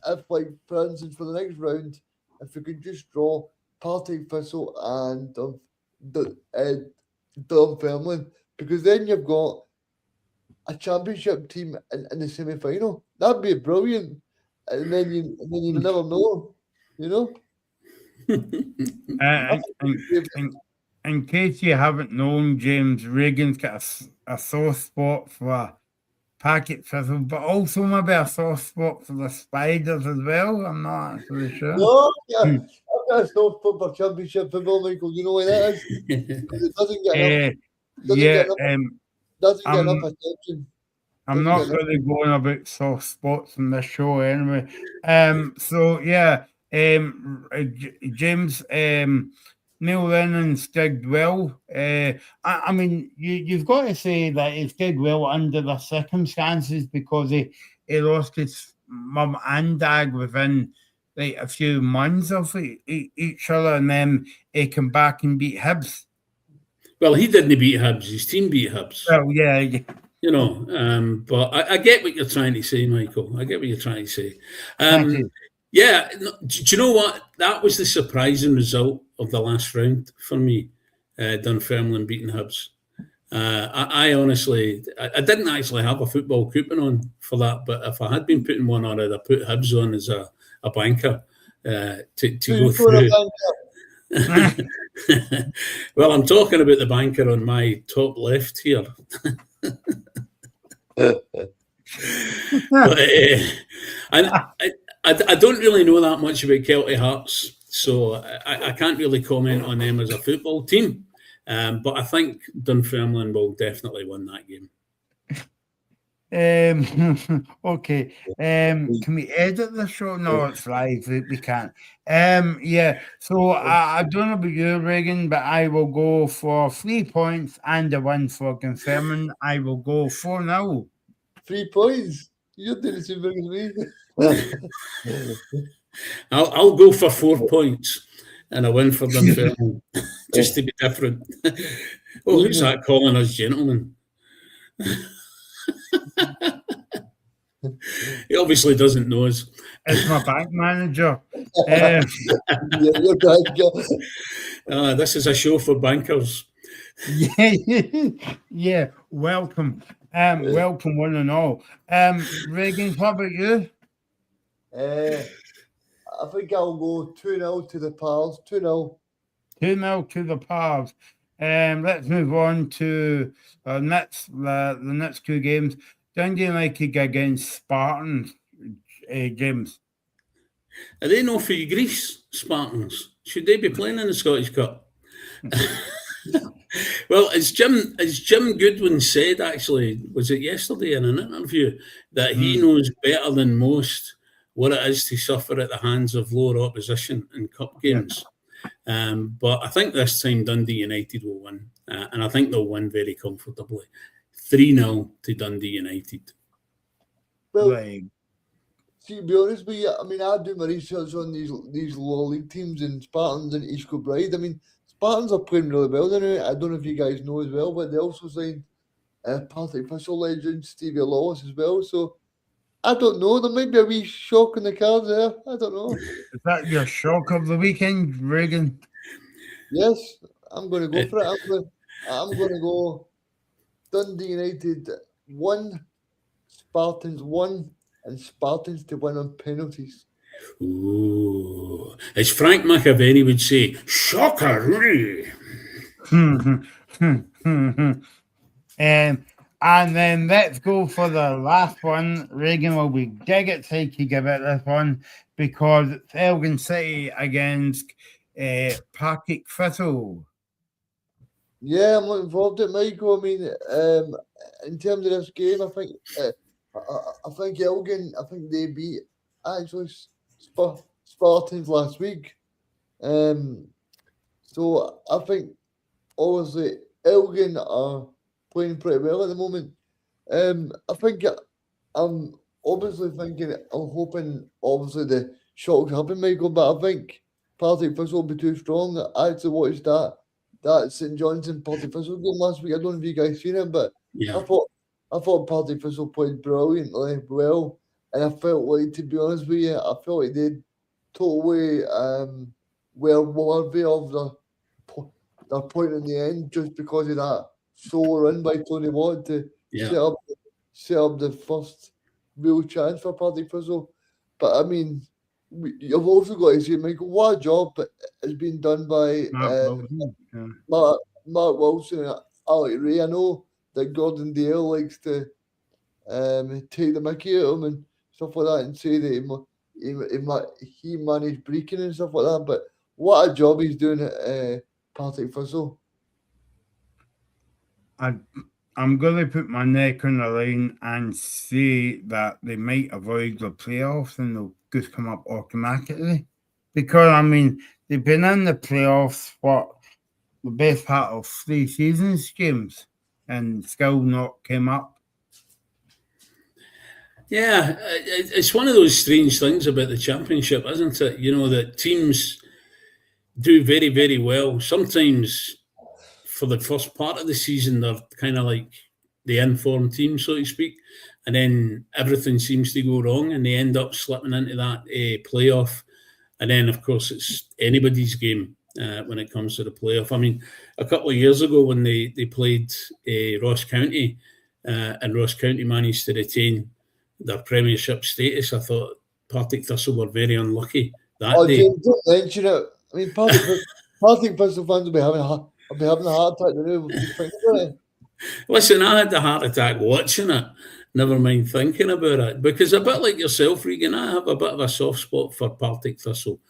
if, like, for instance, for the next round, if we could just draw Partick Thistle and Dunfermline, because then you've got a championship team in the semi-final. That'd be brilliant, and then you never know, you know. In case you haven't known, James, Regan's got a soft spot for Partick Thistle, but also maybe a soft spot for the Spiders as well. I'm not actually sure. No, I've got a soft spot for championship football, Michael. You know why that is? Because it doesn't get enough attention. I'm not really going about soft spots in this show anyway. James, Neil Lennon's did well. I mean, you've got to say that he's did well under the circumstances, because he lost his mum and dad within like a few months of each other, and then he came back and beat Hibs. Well, he didn't beat Hibs. His team beat Hibs. Well, yeah. You know, but I get what you're trying to say, Michael. I get what you're trying to say. Yeah, do you know what? That was the surprising result of the last round for me, Dunfermline beating Hibs. I honestly, I didn't actually have a football coupon on for that, but if I had been putting one on, I'd have put Hibs on as a banker to go through. Well, I'm talking about the banker on my top left here. But, I don't really know that much about Kelty Hearts, so I can't really comment on them as a football team. But I think Dunfermline will definitely win that game. Okay. Can we edit the show? No, it's live. We can't. So I don't know about you, Regan, but I will go for 3 points and a win for Dunfermline. I will go 4-0. 3 points? You're doing the same thing as me. I'll go for 4 points and a win for Dunfermline, just to be different. Oh, who's that calling us gentlemen? He obviously doesn't know us. It's my bank manager. This is a show for bankers. Yeah. Welcome. Welcome one and all. Regan, what about you? I think I'll go 2-0 to the Pars. 2-0. 2-0 to the Pars. Let's move on to the next two games. Dundee United against Spartans. James. Are they no for Greece, Spartans? Should they be playing in the Scottish Cup? Well, as Jim Goodwin said, actually, was it yesterday in an interview, that he knows better than most what it is to suffer at the hands of lower opposition in cup games. But I think this time Dundee United will win, and I think they'll win very comfortably. 3-0 to Dundee United. Well, Right. see, to be honest with you, I mean, I do my research on these lower league teams in Spartans and East Kilbride. I mean, Spartans are playing really well now. I don't know if you guys know as well, but they also signed Partick Thistle legend Stevie Lawless as well. So I don't know. There might be a wee shock in the cards there. I don't know. Is that your shock of the weekend, Reagan? Yes, I'm going to go for it. I'm going to go Dundee United 1, Spartans 1, and Spartans to win on penalties. Ooh, as Frank McAvenny would say, shocker! And then let's go for the last one. Reagan will be dead excited to give it this one because it's Elgin City against Partick Thistle. Yeah, I'm looking forward to it, Michael. I mean, in terms of this game, I think Elgin, I think they beat actually Spartans last week. So I think obviously Elgin are playing pretty well at the moment. I think I'm obviously thinking, I'm hoping obviously the shocks happen, Michael, but I think Partick Thistle will be too strong. I actually watched that St Johnson Partick Thistle game last week. I don't know if you guys seen it, but Yeah. I thought Partick Thistle played brilliantly well, and I felt like, to be honest with you, I felt like they totally were worthy of their point in the end, just because of that solo run by Tony Watt to set up the first real chance for Partick Thistle. But I mean, you've also got to say, Michael, what a job has been done by Mark Wilson and Alec Ray. I know that Gordon Dale likes to take the mickey at him and stuff like that and say that he managed Brecon and stuff like that. But what a job he's doing at Partick Thistle. I'm going to put my neck on the line and say that they might avoid the playoffs and they'll just come up automatically. Because, I mean, they've been in the playoffs for the best part of 3 seasons, James, and still not came up. Yeah, it's one of those strange things about the Championship, isn't it? You know, that teams do very, very well. Sometimes for the first part of the season, they're kind of like the informed team, so to speak. And then everything seems to go wrong and they end up slipping into that playoff. And then, of course, it's anybody's game when it comes to the playoff. I mean, a couple of years ago when they played Ross County and Ross County managed to retain their Premiership status, I thought Partick Thistle were very unlucky that day. James, don't mention it. I mean, Partick Thistle fans will be having a heart attack today. Listen, I had the heart attack watching it, never mind thinking about it, because a bit like yourself, Regan, I have a bit of a soft spot for Partick Thistle.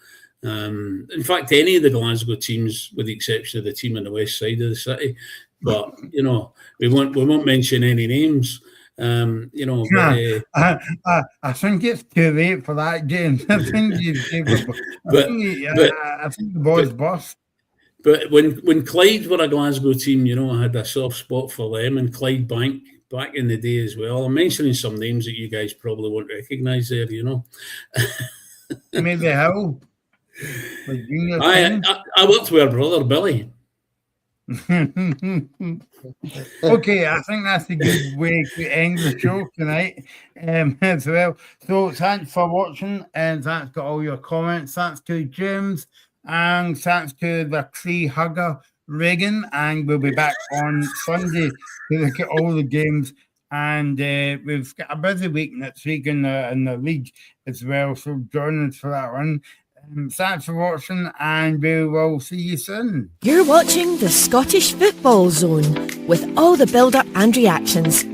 In fact, any of the Glasgow teams, with the exception of the team on the west side of the city. But, you know, we won't mention any names. You know, I think it's too late for that, James. I think I think the boys bust. But when Clyde were a Glasgow team, you know, I had a soft spot for them, and Clyde Bank back in the day as well. I'm mentioning some names that you guys probably won't recognise there, you know. Maybe Hill. I worked with her brother, Billy. Okay, I think that's a good way to end the show tonight as well. So thanks for watching, and thanks to all your comments. Thanks to James, and thanks to the Cree Hugger, Reagan, and we'll be back on Sunday to look at all the games. And we've got a busy week next week in the league as well, so join us for that one. Thanks for watching, and we will see you soon. You're watching the Scottish Football Zone with all the build-up and reactions.